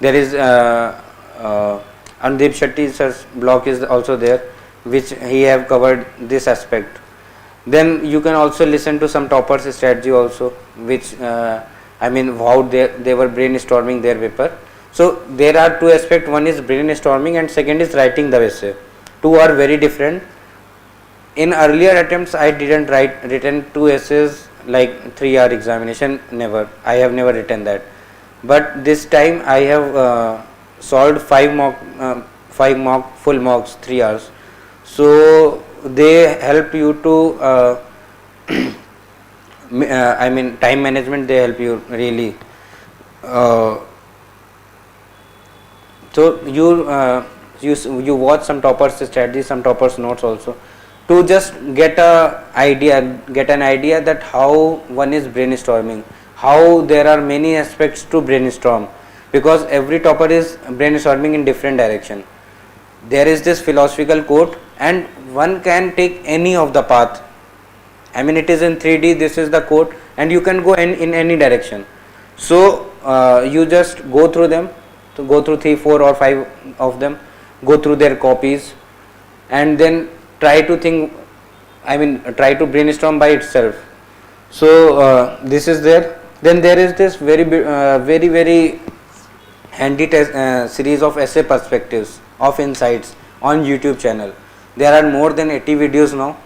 There is Andeep Shetty sir's blog is also there, which he have covered this aspect. Then you can also listen to some toppers strategy also, which how they were brainstorming their paper. So there are two aspects, one is brainstorming and second is writing the essay. Two are very different. In earlier attempts I didn't written 2 essays like 3-hour examination, I have never written that, but this time I have solved 5 mock full mocks 3 hours. So they help you to time management, they help you really. So you watch some toppers strategy, some toppers notes also, to just get an idea that how one is brainstorming, how there are many aspects to brainstorm, because every topper is brainstorming in different direction. There is this philosophical quote, and one can take any of the path. I mean, it is in 3D, this is the quote, and you can go in any direction. So you just go through them, to go through 3, 4 or 5 of them, go through their copies, and then try to think, I mean try to brainstorm by itself. So this is there. Then there is this very handy series of essay perspectives of insights on YouTube channel. There are more than 80 videos now.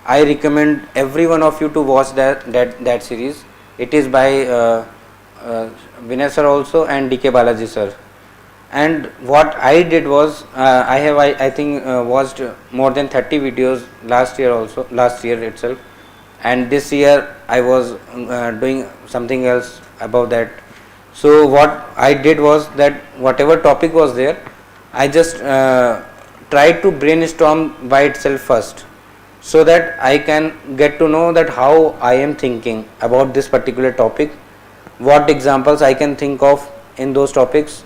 I recommend every one of you to watch that series. It is by Vinay sir also and DK Balaji sir. And what I did was I think watched more than 30 videos last year itself, and this year I was doing something else about that. So what I did was that whatever topic was there, I just tried to brainstorm by itself first, so that I can get to know that how I am thinking about this particular topic, what examples I can think of in those topics,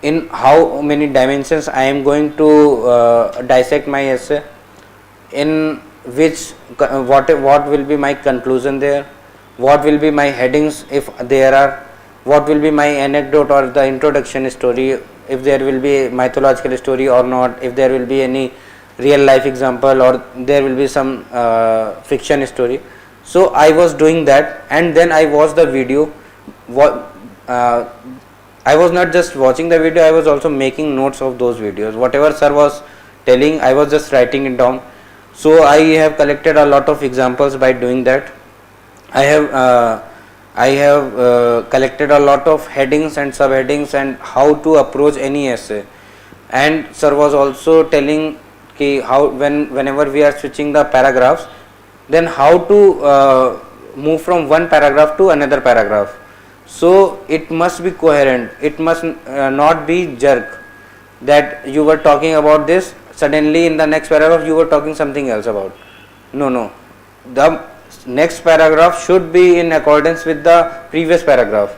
in how many dimensions I am going to dissect my essay, in which what will be my conclusion there, what will be my headings if there are, what will be my anecdote or the introduction story, if there will be mythological story or not, if there will be any real life example or there will be some fiction story. So I was doing that, and then I watched the video. I was not just watching the video, I was also making notes of those videos. Whatever sir was telling, I was just writing it down. So I have collected a lot of examples by doing that. I have collected a lot of headings and subheadings and how to approach any essay. And sir was also telling how whenever we are switching the paragraphs, then how to move from one paragraph to another paragraph. So it must be coherent, it must not be jerk, that you were talking about this, suddenly in the next paragraph you were talking something else about. No, the next paragraph should be in accordance with the previous paragraph.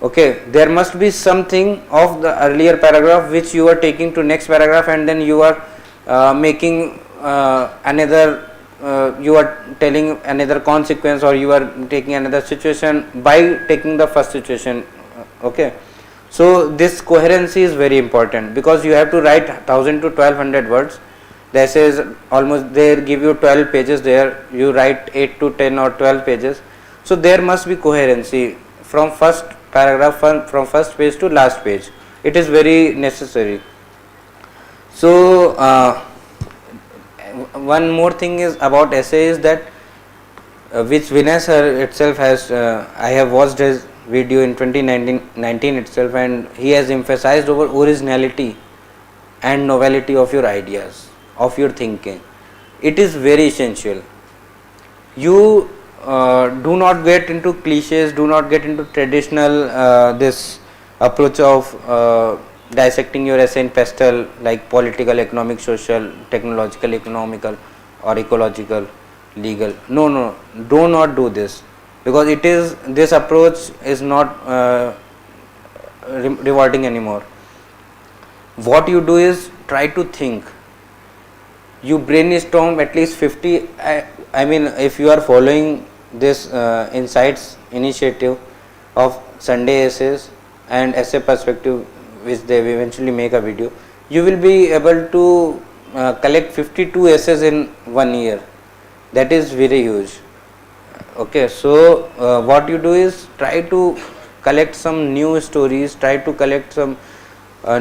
Okay, there must be something of the earlier paragraph which you are taking to next paragraph, and then you are making another you are telling another consequence, or you are taking another situation by taking the first situation. Okay, so this coherency is very important, because you have to write 1000 to 1200 words. The essay is almost, they give you 12 pages there, you write 8 to 10 or 12 pages. So there must be coherency from first paragraph, from first page to last page. It is very necessary. So one more thing is about essay is that which Vinay sir itself has, I have watched his video in 2019 itself, and he has emphasized over originality and novelty of your ideas, of your thinking. It is very essential. You do not get into cliches, do not get into traditional this approach of dissecting your essay in pastel, like political, economic, social, technological, economical, or ecological, legal. No, do not do this, because this approach is not rewarding anymore. What you do is try to think. You brainstorm at least 50. I mean, if you are following this insights initiative of Sunday essays and essay perspective, which they eventually make a video, you will be able to collect 52 essays in 1 year. That is very huge. Okay, so what you do is try to collect some new stories, try to collect some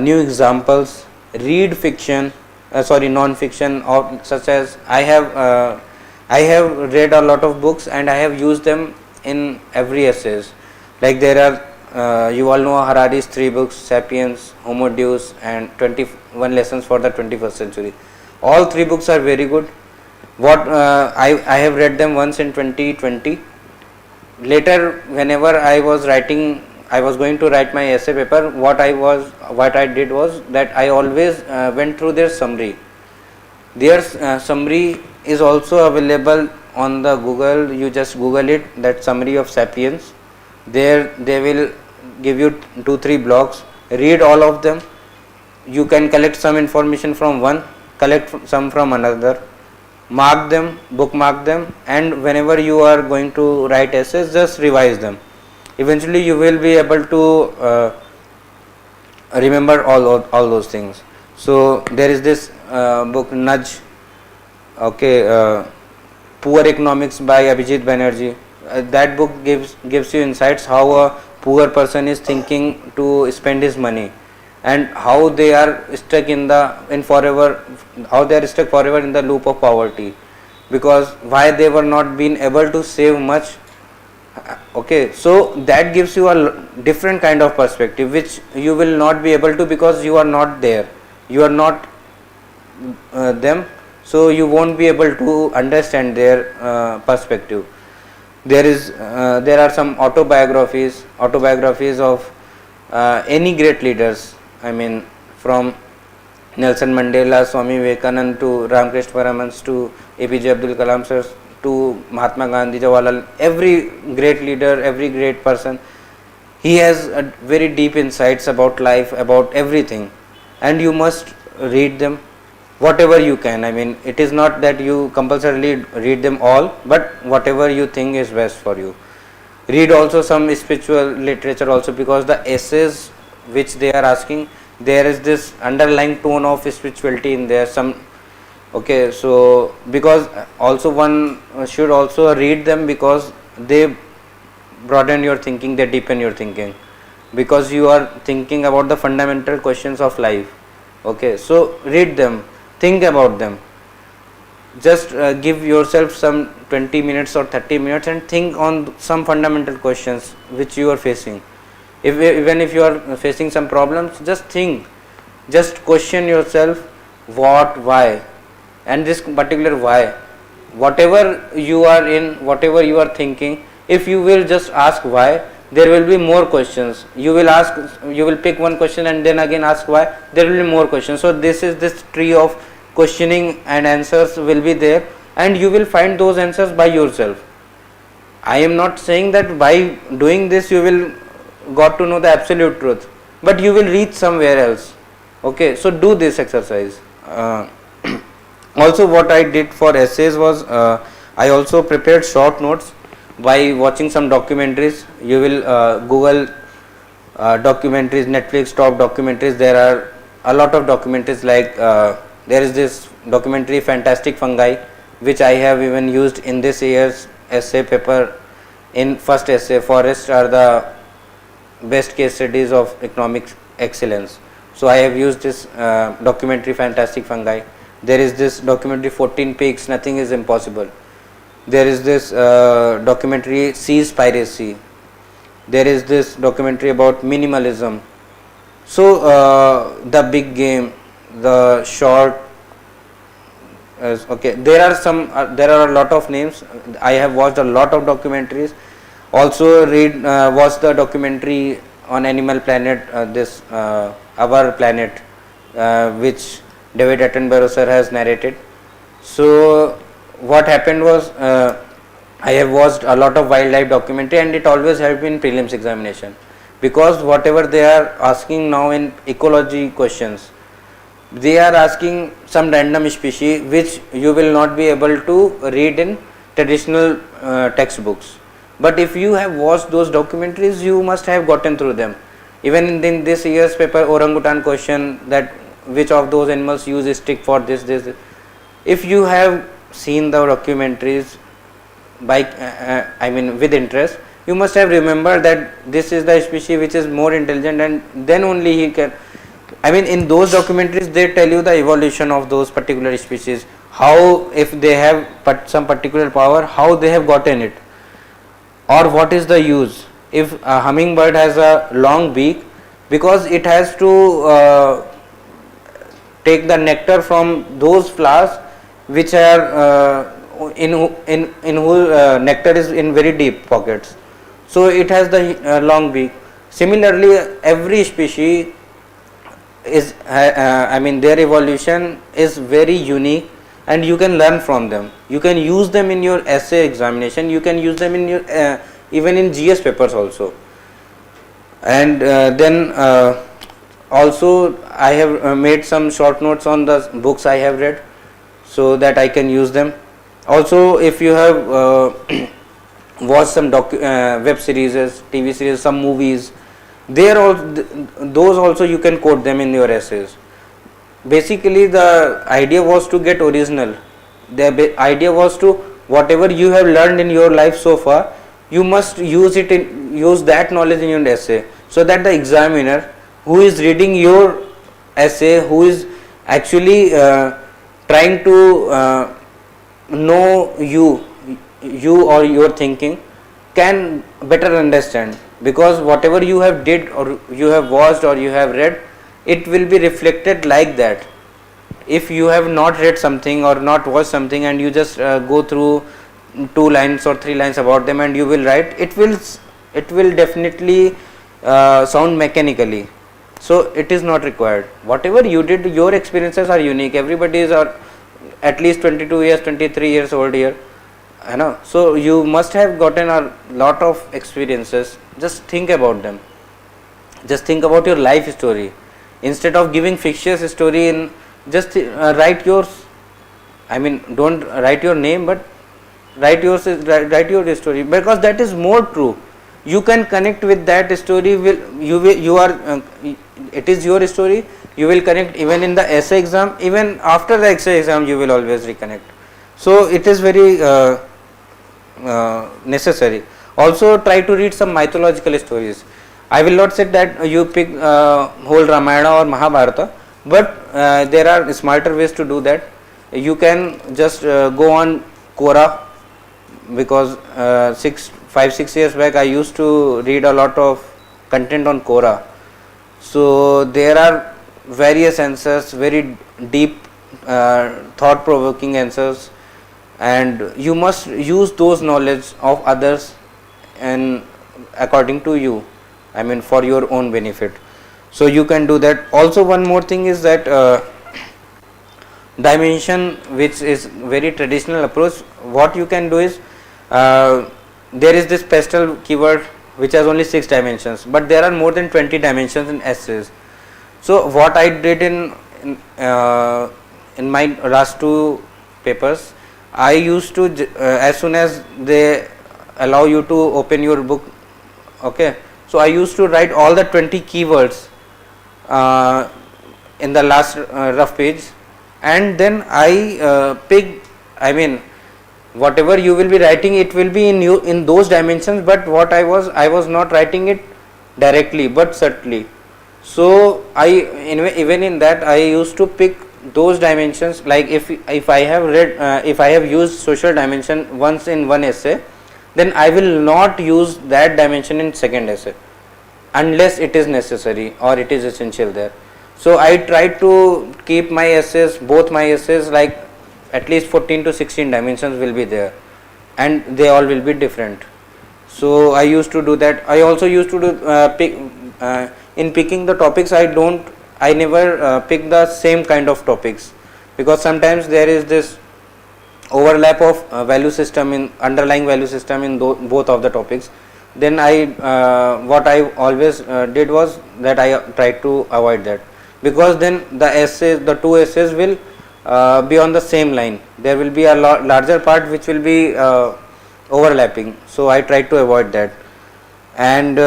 new examples, read fiction, non-fiction, or such as I have read a lot of books and I have used them in every essays. Like there are, you all know Harari's 3 books, Sapiens, Homo Deus, and 21 Lessons for the 21st Century. All 3 books are very good. What I have read them once in 2020. Later, whenever I was going to write my essay paper, what I did was that I always went through their summary. Their summary is also available on the Google. You just Google it, that summary of Sapiens. There they will give you 2-3 blogs. Read all of them. You can collect some information from one, collect some from another, mark them, bookmark them, and whenever you are going to write essays, just revise them. Eventually you will be able to remember all those things. So there is this book Nudge, okay, Poor Economics by Abhijit Banerjee. That book gives you insights how a poor person is thinking to spend his money, and how they are stuck forever in the loop of poverty, because why they were not being able to save much. Okay, so that gives you a different kind of perspective which you will not be able to, because you are not there, you are not them, so you won't be able to understand their perspective. There are some autobiographies of any great leaders. I mean, from Nelson Mandela, Swami Vivekananda to Ramakrishna Paramahans to APJ Abdul Kalam sir to Mahatma Gandhi, Jawaharlal, every great leader, every great person, he has a very deep insights about life, about everything, and you must read them whatever you can. I mean, it is not that you compulsorily read them all, but whatever you think is best for you. Read also some spiritual literature also, because the essays which they are asking, there is this underlying tone of spirituality in there. Okay, so because also one should also read them, because they broaden your thinking, they deepen your thinking, because you are thinking about the fundamental questions of life. Okay, so read them, think about them, just give yourself some 20 minutes or 30 minutes and think on some fundamental questions which you are facing. Even if you are facing some problems, just think, just question yourself, what, why, and this particular why. Whatever you are in, whatever you are thinking, if you will just ask why, there will be more questions. You will pick one question and then again ask why, there will be more questions. So this tree of questioning and answers will be there, and you will find those answers by yourself. I am not saying that by doing this you will got to know the absolute truth, but you will reach somewhere else. Okay, so do this exercise. Also, what I did for essays was I also prepared short notes by watching some documentaries. You will Google documentaries, Netflix top documentaries. There are a lot of documentaries, like there is this documentary Fantastic Fungi, which I have even used in this year's essay paper. In first essay, forests are the best case studies of economic excellence. So I have used this documentary Fantastic Fungi. There is this documentary 14 Peaks, Nothing is Impossible. There is this documentary Cease Piracy. There is this documentary about minimalism. So The Big Game, the short, okay, there are a lot of names. I have watched a lot of documentaries. Also watch the documentary on Animal Planet, Our Planet, which David Attenborough sir has narrated. So what happened was, I have watched a lot of wildlife documentary, and it always helped me in prelims examination, because whatever they are asking now in ecology questions, they are asking some random species which you will not be able to read in traditional textbooks. But if you have watched those documentaries, you must have gotten through them. Even in this year's paper, orangutan question, that which of those animals use a stick for this. If you have seen the documentaries with interest, you must have remembered that this is the species which is more intelligent, and then only he can. In those documentaries they tell you the evolution of those particular species, how, if they have some particular power, how they have gotten it, or what is the use. If a hummingbird has a long beak, because it has to take the nectar from those flowers which are in whose nectar is in very deep pockets, so it has the long beak. Similarly, every species is their evolution is very unique, and you can learn from them. You can use them in your essay examination, you can use them in your even in GS papers also. And then also I have made some short notes on the books I have read, so that I can use them. Also, if you have watched some web series, TV series, some movies, those also you can quote them in your essays. Basically the idea was to get original. The idea was to, whatever you have learned in your life so far, you must use that knowledge in your essay, so that the examiner who is reading your essay, who is actually trying to know you or your thinking, can better understand, because whatever you have did or you have watched or you have read, it will be reflected like that. If you have not read something or not watched something and you just go through 2 lines or 3 lines about them and you will write, it will definitely sound mechanically. So it is not required. Whatever you did, your experiences are unique. Everybody is at least 22 years, 23 years old here. I know. So you must have gotten a lot of experiences. Just think about them. Just think about your life story. Instead of giving fictitious story, just write yours. I mean, don't write your name, but write your story, because that is more true. You can connect with that story. It is your story. You will connect even in the essay exam. Even after the essay exam, you will always reconnect. So it is very necessary. Also, try to read some mythological stories. I will not say that you pick whole Ramayana or Mahabharata, but there are smarter ways to do that. You can just go on Quora, because 5-6 years back I used to read a lot of content on Quora. So there are various answers, very deep thought provoking answers, and you must use those knowledge of others and according to you, I mean for your own benefit. So you can do that. Also, one more thing is that dimension, which is very traditional approach. What you can do is, there is this pastel keyword which has only 6 dimensions, but there are more than 20 dimensions in essays. So what I did in my last 2 papers, I used to as soon as they allow you to open your book, okay, so I used to write all the 20 keywords in the last rough page, and then I pick, I mean whatever you will be writing, it will be in those dimensions, but what I was not writing it directly but subtly. So even in that I used to pick those dimensions. Like if I have read if I have used social dimension once in one essay, then I will not use that dimension in second essay unless it is necessary or it is essential there. So I try to keep my essays, both my essays, like at least 14 to 16 dimensions will be there, and they all will be different. So I used to do that. I also used to do in picking the topics, I never pick the same kind of topics, because sometimes there is this overlap of value system, in underlying value system in both of the topics. Then what I always did was that I tried to avoid that, because then the 2 essays will be on the same line. There will be a larger part which will be overlapping, so I try to avoid that. And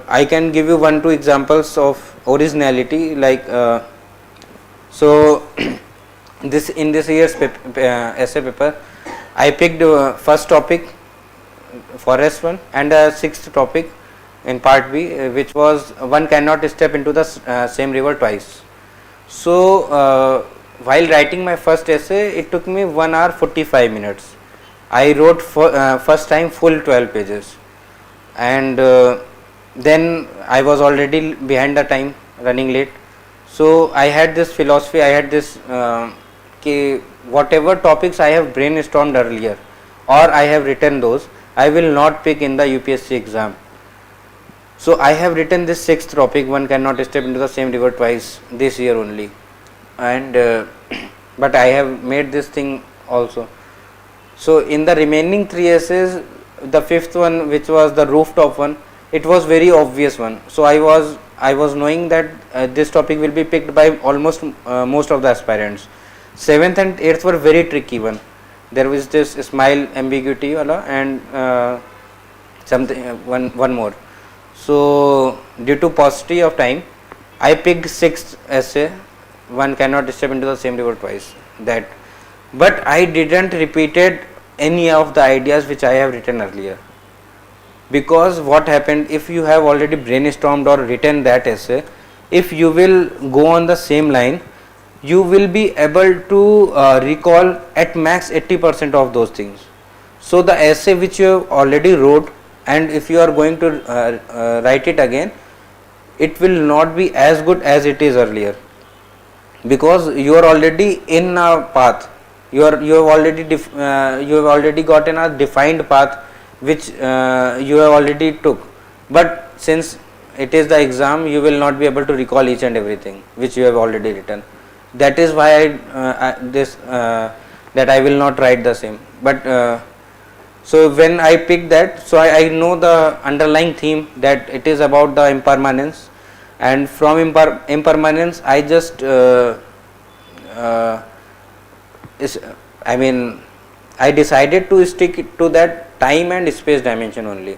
I can give you 1-2 examples of originality, like so this in this year's essay paper I picked first topic for S1 and a 6th topic in part B, which was one cannot step into the same river twice. So while writing my first essay, it took me 1 hour 45 minutes. I wrote first time full 12 pages, and then I was already behind the time, running late. So I had this philosophy, I had this whatever topics I have brainstormed earlier or I have written those, I will not pick in the UPSC exam. So I have written this 6th topic, one cannot step into the same river twice, this year only. and but I have made this thing also. So in the remaining 3 essays, the fifth one, which was the rooftop one, it was very obvious one. So I was knowing that this topic will be picked by almost most of the aspirants. 7th and 8th were very tricky one. There was this smile ambiguity wala, and something one more. So due to paucity of time, I picked 6th essay. One cannot step into the same river twice. That, but I didn't repeated any of the ideas which I have written earlier. Because what happened, if you have already brainstormed or written that essay, if you will go on the same line, you will be able to recall at max 80% of those things. So the essay which you have already wrote, and if you are going to write it again, it will not be as good as it is earlier, because you are already in a path. You have already gotten a defined path which you have already took. But since it is the exam, you will not be able to recall each and everything which you have already written. That is why that I will not write the same. But so when I pick that, so I know the underlying theme, that it is about the impermanence, and from impermanence I just I decided to stick to that time and space dimension only.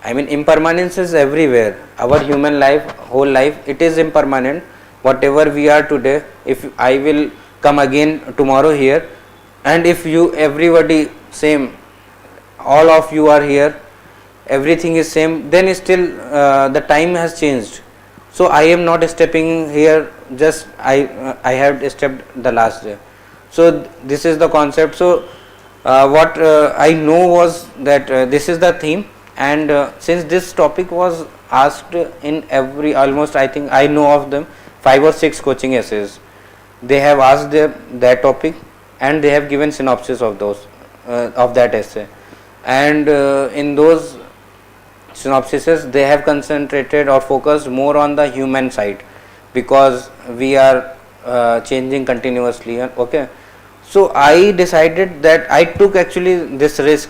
I mean, impermanence is everywhere. Our human life, whole life, it is impermanent. Whatever we are today, if I will come again tomorrow here, and if you, everybody same, all of you are here, everything is same, then still the time has changed. So I am not stepping here, just I have stepped the last day. So this is the concept. So what I know was that this is the theme, and since this topic was asked in every, almost I think I know of them 5 or 6 coaching essays, they have asked that topic, and they have given synopsis of those of that essay, and in those synopsises they have concentrated or focused more on the human side, because we are changing continuously. Okay, so I decided that I took actually this risk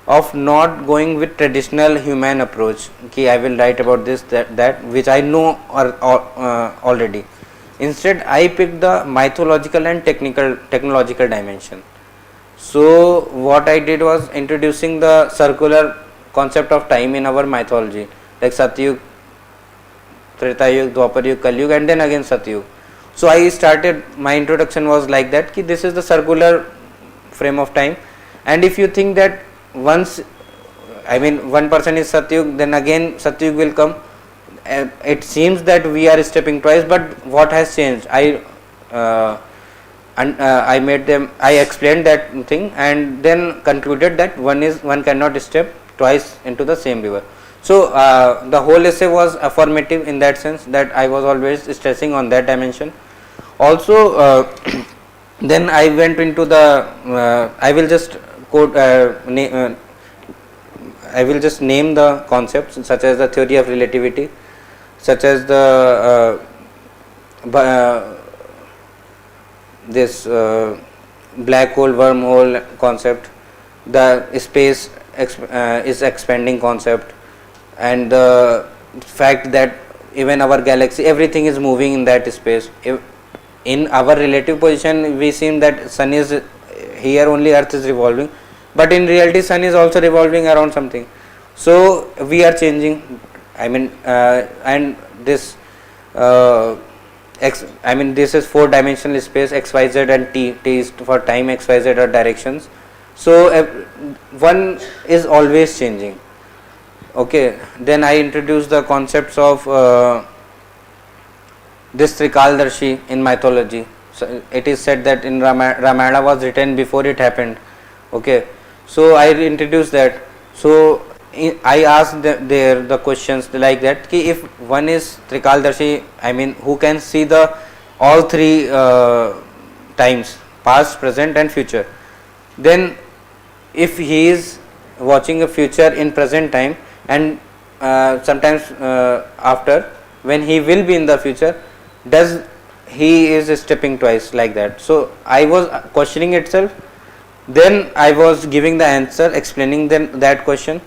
of not going with traditional human approach. Okay, I will write about this, that which I know already. Instead, I picked the mythological and technological dimension. So what I did was introducing the circular concept of time in our mythology, like Satyug, Tretayug, Dwapar Kali, and then again Satyug. So I started, my introduction was like that, ki this is the circular frame of time, and if you think that once, I mean, one person is Satyug, then again Satyug will come, it seems that we are stepping twice. But what has changed? I explained that thing, and then concluded that one cannot step twice into the same river. So the whole essay was affirmative in that sense, that I was always stressing on that dimension. Also then I went into the I will just quote I will just name the concepts, such as the theory of relativity, such as the this black hole wormhole concept, the space is expanding concept, and the fact that even our galaxy, everything is moving in that space. In our relative position, we seem that sun is here, only earth is revolving, but in reality sun is also revolving around something. So we are changing, I mean, and this this is 4-dimensional space, x, y, z and t is for time, x, y, z are directions. So one is always changing. Okay, then I introduced the concepts of this Trikaldarshi in mythology. So it is said that in Ramayana was written before it happened. Okay, so I introduced that. So I asked there the questions like that, ki if one is Trikaldarshi, I mean, who can see the all 3 times, past, present and future, then if he is watching a future in present time, and sometimes after, when he will be in the future, does he is stepping twice like that. So I was questioning itself, then I was giving the answer, explaining then that question,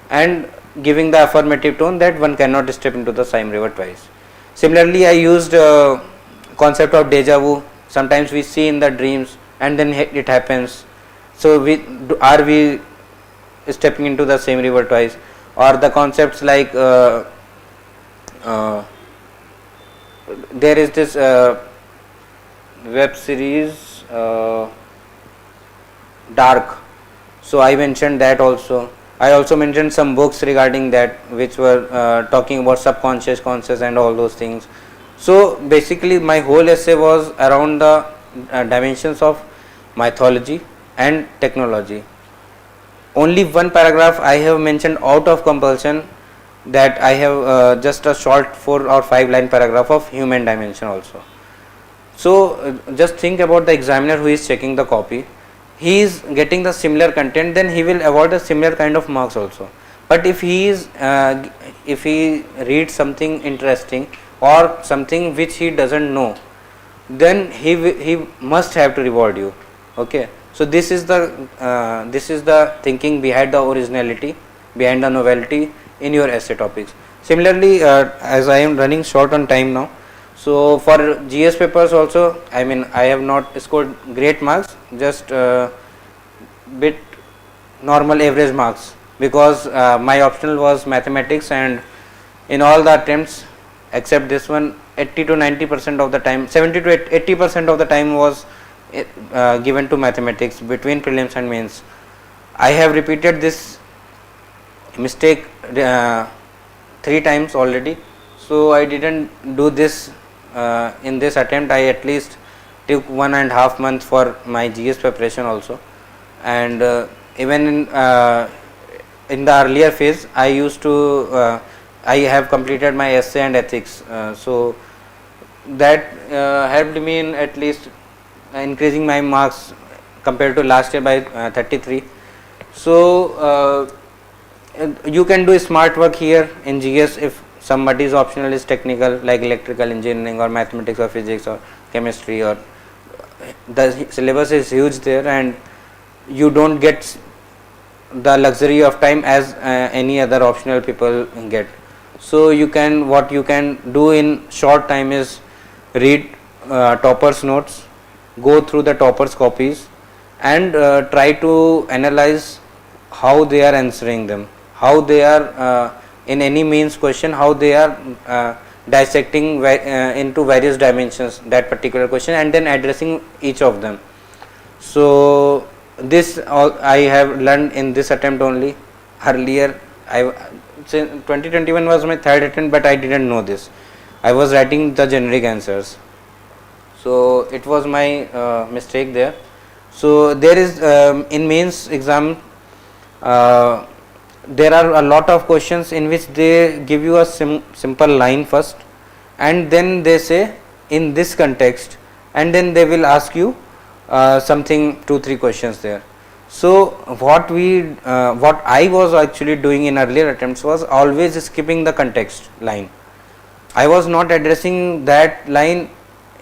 and giving the affirmative tone that one cannot step into the same river twice. Similarly, I used concept of deja vu. Sometimes we see in the dreams and then it happens. So are we stepping into the same river twice? Or the concepts like there is this web series Dark. So I mentioned that also. I also mentioned some books regarding that, which were talking about subconscious, conscious, and all those things. So basically, my whole essay was around the dimensions of mythology and technology. Only one paragraph I have mentioned out of compulsion, that I have just a short 4 or 5 line paragraph of human dimension also. So just think about the examiner who is checking the copy. He is getting the similar content, then he will avoid a similar kind of marks also. But if he reads something interesting or something which he doesn't know, then he must have to reward you. Okay. So this is the thinking behind the originality, behind the novelty in your essay topics. Similarly, as I am running short on time now, so for GS papers also, I mean, I have not scored great marks, just bit normal average marks, because my optional was mathematics, and in all the attempts except this one, 80 to 90% of the time, 70 to 80% of the time was given to mathematics between prelims and mains. I have repeated this mistake 3 times already, so I didn't do this in this attempt. I at least took 1.5 months for my GS preparation also, and even in the earlier phase I used to I have completed my essay and ethics, so that helped me in at least increasing my marks compared to last year by 33. So you can do smart work here in GS if somebody's optional is technical, like electrical engineering or mathematics or physics or chemistry, or the syllabus is huge there and you don't get the luxury of time as any other optional people get. So what you can do in short time is read toppers notes, go through the toppers copies, and try to analyze how they are answering them, how they are in any means question, how they are dissecting into various dimensions that particular question, and then addressing each of them. So this I have learned in this attempt only. Earlier 2021 was my 3rd attempt, but I didn't know this. I was writing the generic answers, so it was my mistake there. So there is in mains exam there are a lot of questions in which they give you a simple line first, and then they say in this context, and then they will ask you something 2-3 questions there. So what I was actually doing in earlier attempts was always skipping the context line. I was not addressing that line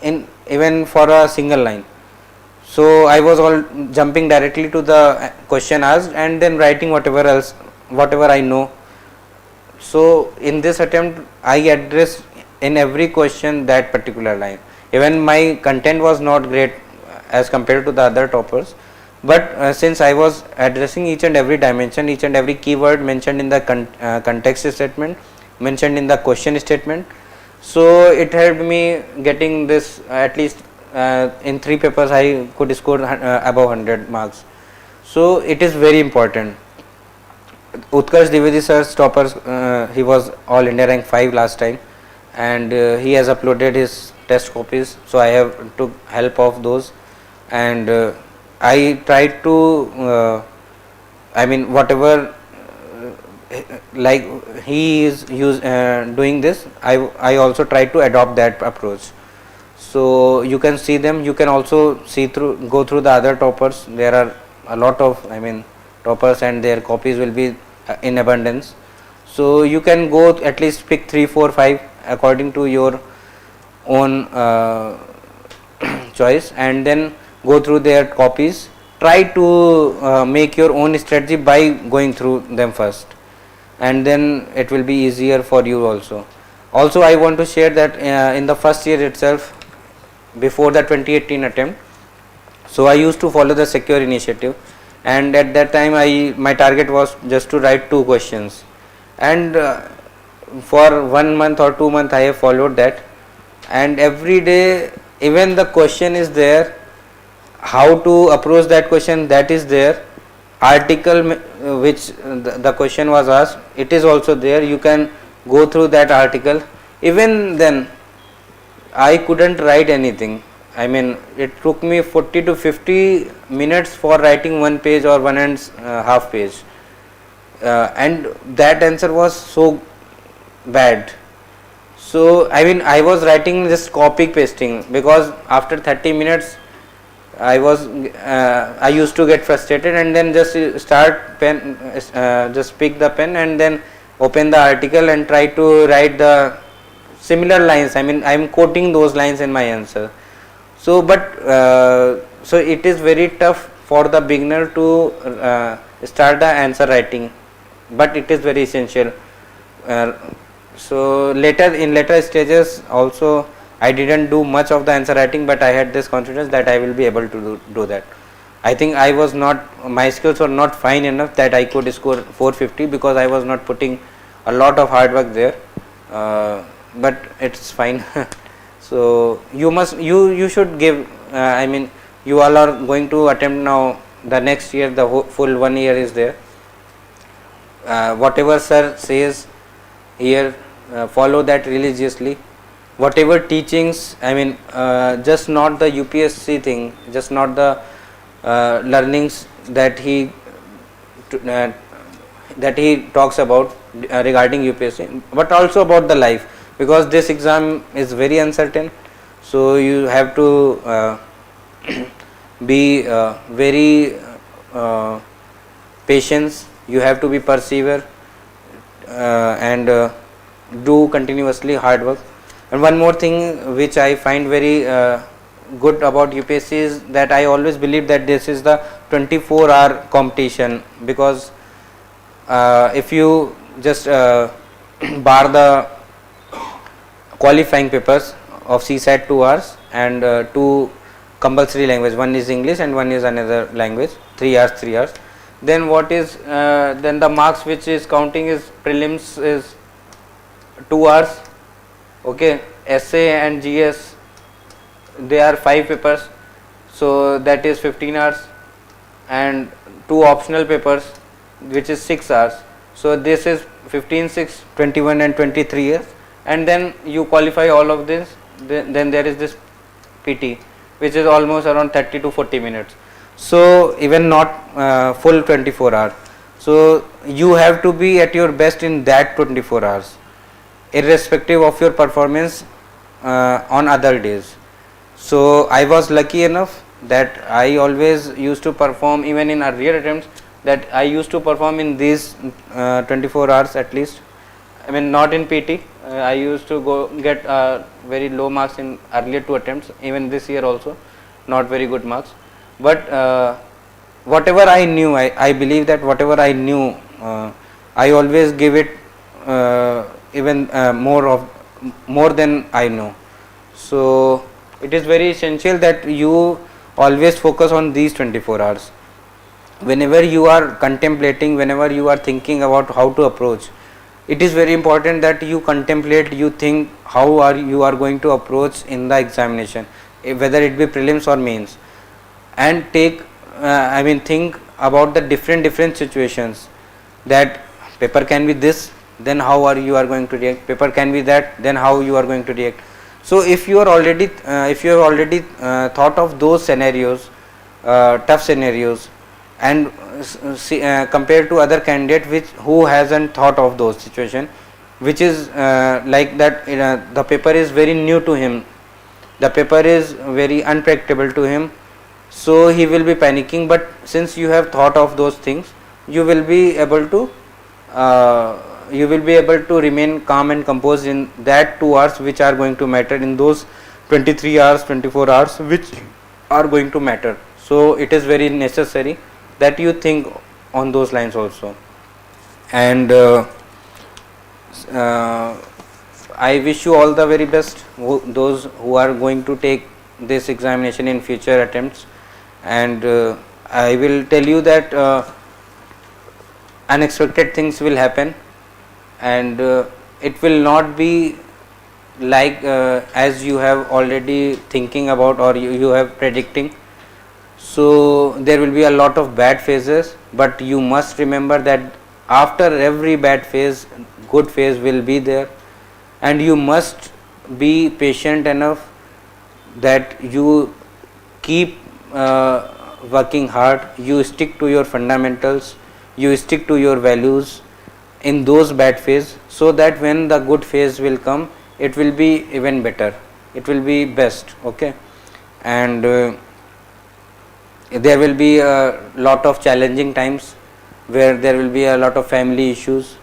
in even for a single line. So I was all jumping directly to the question asked and then writing whatever I know. So in this attempt I addressed in every question that particular line. Even my content was not great as compared to the other toppers, but since I was addressing each and every dimension, each and every keyword mentioned in the context statement, mentioned in the question statement, so it helped me getting this at least in 3 papers I could score above 100 marks. So it is very important. Utkarsh Dwivedi sir's toppers, he was all India rank 5 last time, and he has uploaded his test copies, so I have took help of those, and I tried to I mean whatever like he is doing this, I also try to adopt that approach. So you can see them, you can also go through the other toppers. There are a lot of toppers and their copies will be in abundance. So you can go at least pick 3, 4, 5 according to your own choice, and then go through their copies. Try to make your own strategy by going through them first, and then it will be easier for you also. Also, I want to share that in the first year itself, before the 2018 attempt, so I used to follow the secure initiative, and at that time my target was just to write 2 questions, and for 1 month or 2 months I have followed that, and every day, even the question is there, how to approach that question, that is there, article which the question was asked, it is also there, you can go through that article. Even then I couldn't write anything. I mean, it took me 40 to 50 minutes for writing 1 page or 1.5 page, and that answer was so bad. So I mean, I was writing just copy pasting, because after 30 minutes I used to get frustrated, and then just just pick the pen and then open the article and try to write the similar lines. I mean, I am quoting those lines in my answer. So so it is very tough for the beginner to start the answer writing, but it is very essential. So in later stages also, I didn't do much of the answer writing, but I had this confidence that I will be able to do that. I think my skills were not fine enough that I could score 450, because I was not putting a lot of hard work there, but it's fine. So you should give, I mean, you all are going to attempt now, the next year, the full 1 year is there. Whatever sir says here, follow that religiously. Whatever teachings, I mean, just not the UPSC thing, just not the learnings that he talks about regarding UPSC, but also about the life, because this exam is very uncertain. So you have to be very patient, you have to be persevere, and do continuously hard work. And one more thing which I find very good about UPSC is that I always believe that this is the 24-hour competition, because if you just bar the qualifying papers of CSAT 2 hours and 2 compulsory language, one is English and one is another language, 3 hours, then what is then the marks which is counting is prelims is 2 hours. Okay, essay and GS, they are 5 papers, so that is 15 hours, and 2 optional papers which is 6 hours. So this is 15, 6, 21 and 23 years, and then you qualify all of this, then there is this PT which is almost around 30 to 40 minutes. So even not full 24 hours. So you have to be at your best in that 24 hours, irrespective of your performance on other days. So I was lucky enough that I always used to perform, even in earlier attempts, that I used to perform in these 24 hours at least. I mean, not in PT, I used to get very low marks in earlier 2 attempts, even this year also not very good marks. But whatever I knew, I believe that whatever I knew, I always give it even more than I know. So it is very essential that you always focus on these 24 hours. Whenever you are contemplating, whenever you are thinking about how to approach, it is very important that you contemplate, you think how you are going to approach in the examination, whether it be prelims or mains, and think about the different situations, that paper can be this, then how you are going to react, paper can be that, then how you are going to react. So if you are already thought of those scenarios, tough scenarios, and compared to other candidate who hasn't thought of those situation, which is like that, the paper is very new to him, the paper is very unpredictable to him, so he will be panicking. But since you have thought of those things, you will be able to you will be able to remain calm and composed in that 2 hours which are going to matter, in those 23 hours, 24 hours which are going to matter. So it is very necessary that you think on those lines also. And I wish you all the very best, those who are going to take this examination in future attempts. And I will tell you that unexpected things will happen, and it will not be like as you have already thinking about, or you have predicting. So there will be a lot of bad phases, but you must remember that after every bad phase, good phase will be there, and you must be patient enough that you keep working hard, you stick to your fundamentals, you stick to your values in those bad phase, so that when the good phase will come, it will be even better, it will be best. Okay. And there will be a lot of challenging times where there will be a lot of family issues,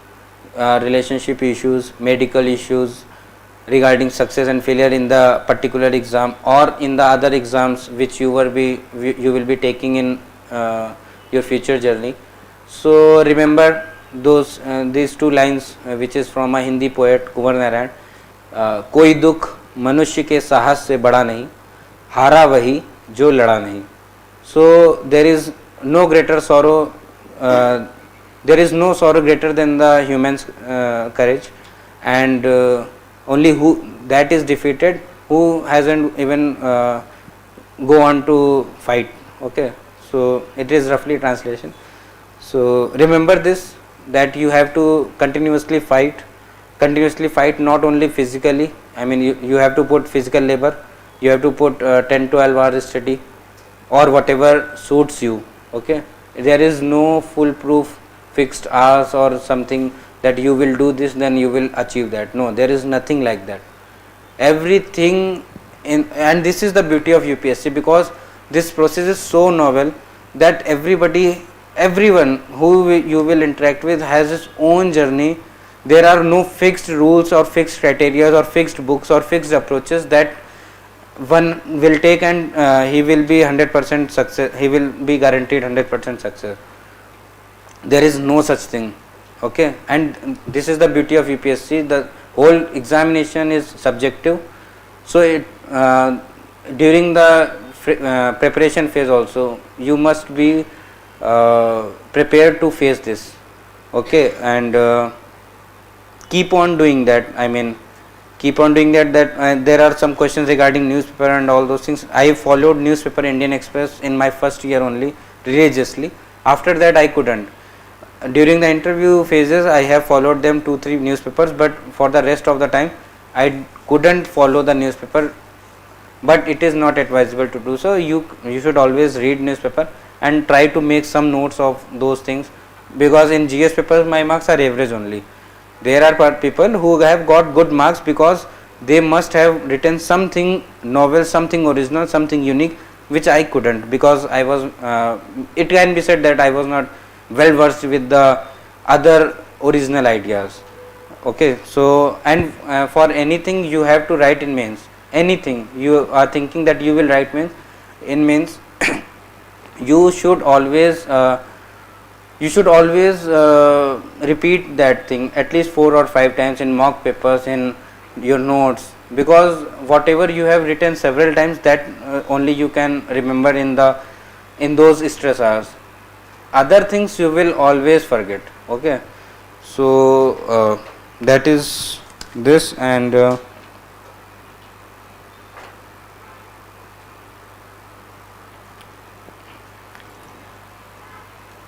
relationship issues, medical issues regarding success and failure in the particular exam or in the other exams which you will be taking in your future journey. So remember those these two lines which is from a Hindi poet Kunwar Narayan, कोई दुख मनुष्य के साहस से बड़ा नहीं, हारा वही जो लड़ा नहीं. So there is no greater sorrow, there is no sorrow greater than the human's courage, and only who that is defeated who hasn't even go on to fight. Okay, so it is roughly translation. So remember this, that you have to continuously fight, not only physically. I mean you have to put physical labor, you have to put 10-12 hours study or whatever suits you. Okay, there is no foolproof fixed hours or something that you will do this then you will achieve that. No, there is nothing like that. Everything in, and this is the beauty of UPSC, because this process is so novel that everyone who you will interact with has his own journey. There are no fixed rules or fixed criteria or fixed books or fixed approaches that one will take and he will be 100% success, he will be guaranteed 100% success. There is no such thing. Okay, and this is the beauty of UPSC, the whole examination is subjective. So it during the preparation phase also you must be prepared to face this. Okay, and keep on doing that. I mean keep on doing that. There are some questions regarding newspaper and all those things. I followed newspaper Indian Express in my first year only religiously. After that I couldn't. During the interview phases I have followed them 2-3 newspapers, but for the rest of the time I couldn't follow the newspaper. But it is not advisable to do so. You should always read newspaper and try to make some notes of those things, because in GS papers my marks are average only. There are people who have got good marks because they must have written something novel, something original, something unique, which I couldn't, because I was it can be said that I was not well versed with the other original ideas. Okay, so and for anything you have to write in mains. Anything you are thinking that you will write in mains you should always repeat that thing at least 4 or 5 times in mock papers, in your notes, because whatever you have written several times, that only you can remember in those stress hours. Other things you will always forget. Okay, so that is this, and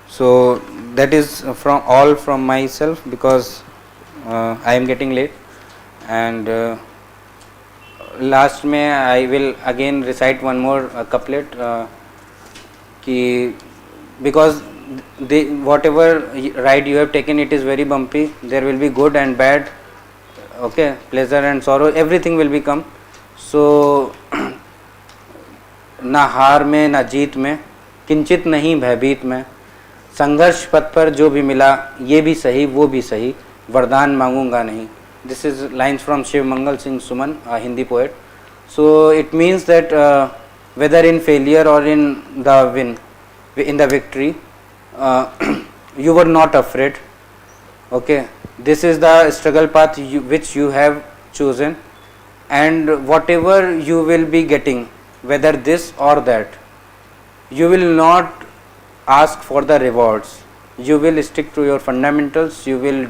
so that is from myself, because I am getting late. And last में I will again recite one more couplet, because whatever ride you have taken, it is very bumpy. There will be good and bad. Okay, pleasure and sorrow, everything will become. So ना हार में ना जीत में, किंचित नहीं भयभीत में, संघर्ष पथ पर जो भी मिला, ये भी सही वो भी सही, वरदान मांगूंगा नहीं. This is lines from Shiv Mangal Singh Suman, a Hindi poet. So it means that whether in failure or in the victory, you were not afraid. Okay, this is the struggle path which you have chosen, and whatever you will be getting, whether this or that, you will not ask for the rewards. You will stick to your fundamentals. You will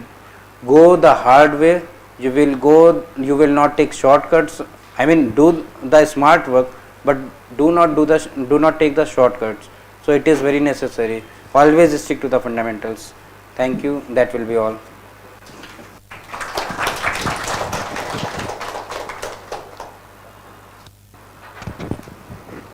go the hard way. You will not take shortcuts. I mean, do the smart work, but do not take the shortcuts. So it is very necessary. Always stick to the fundamentals. Thank you. That will be all.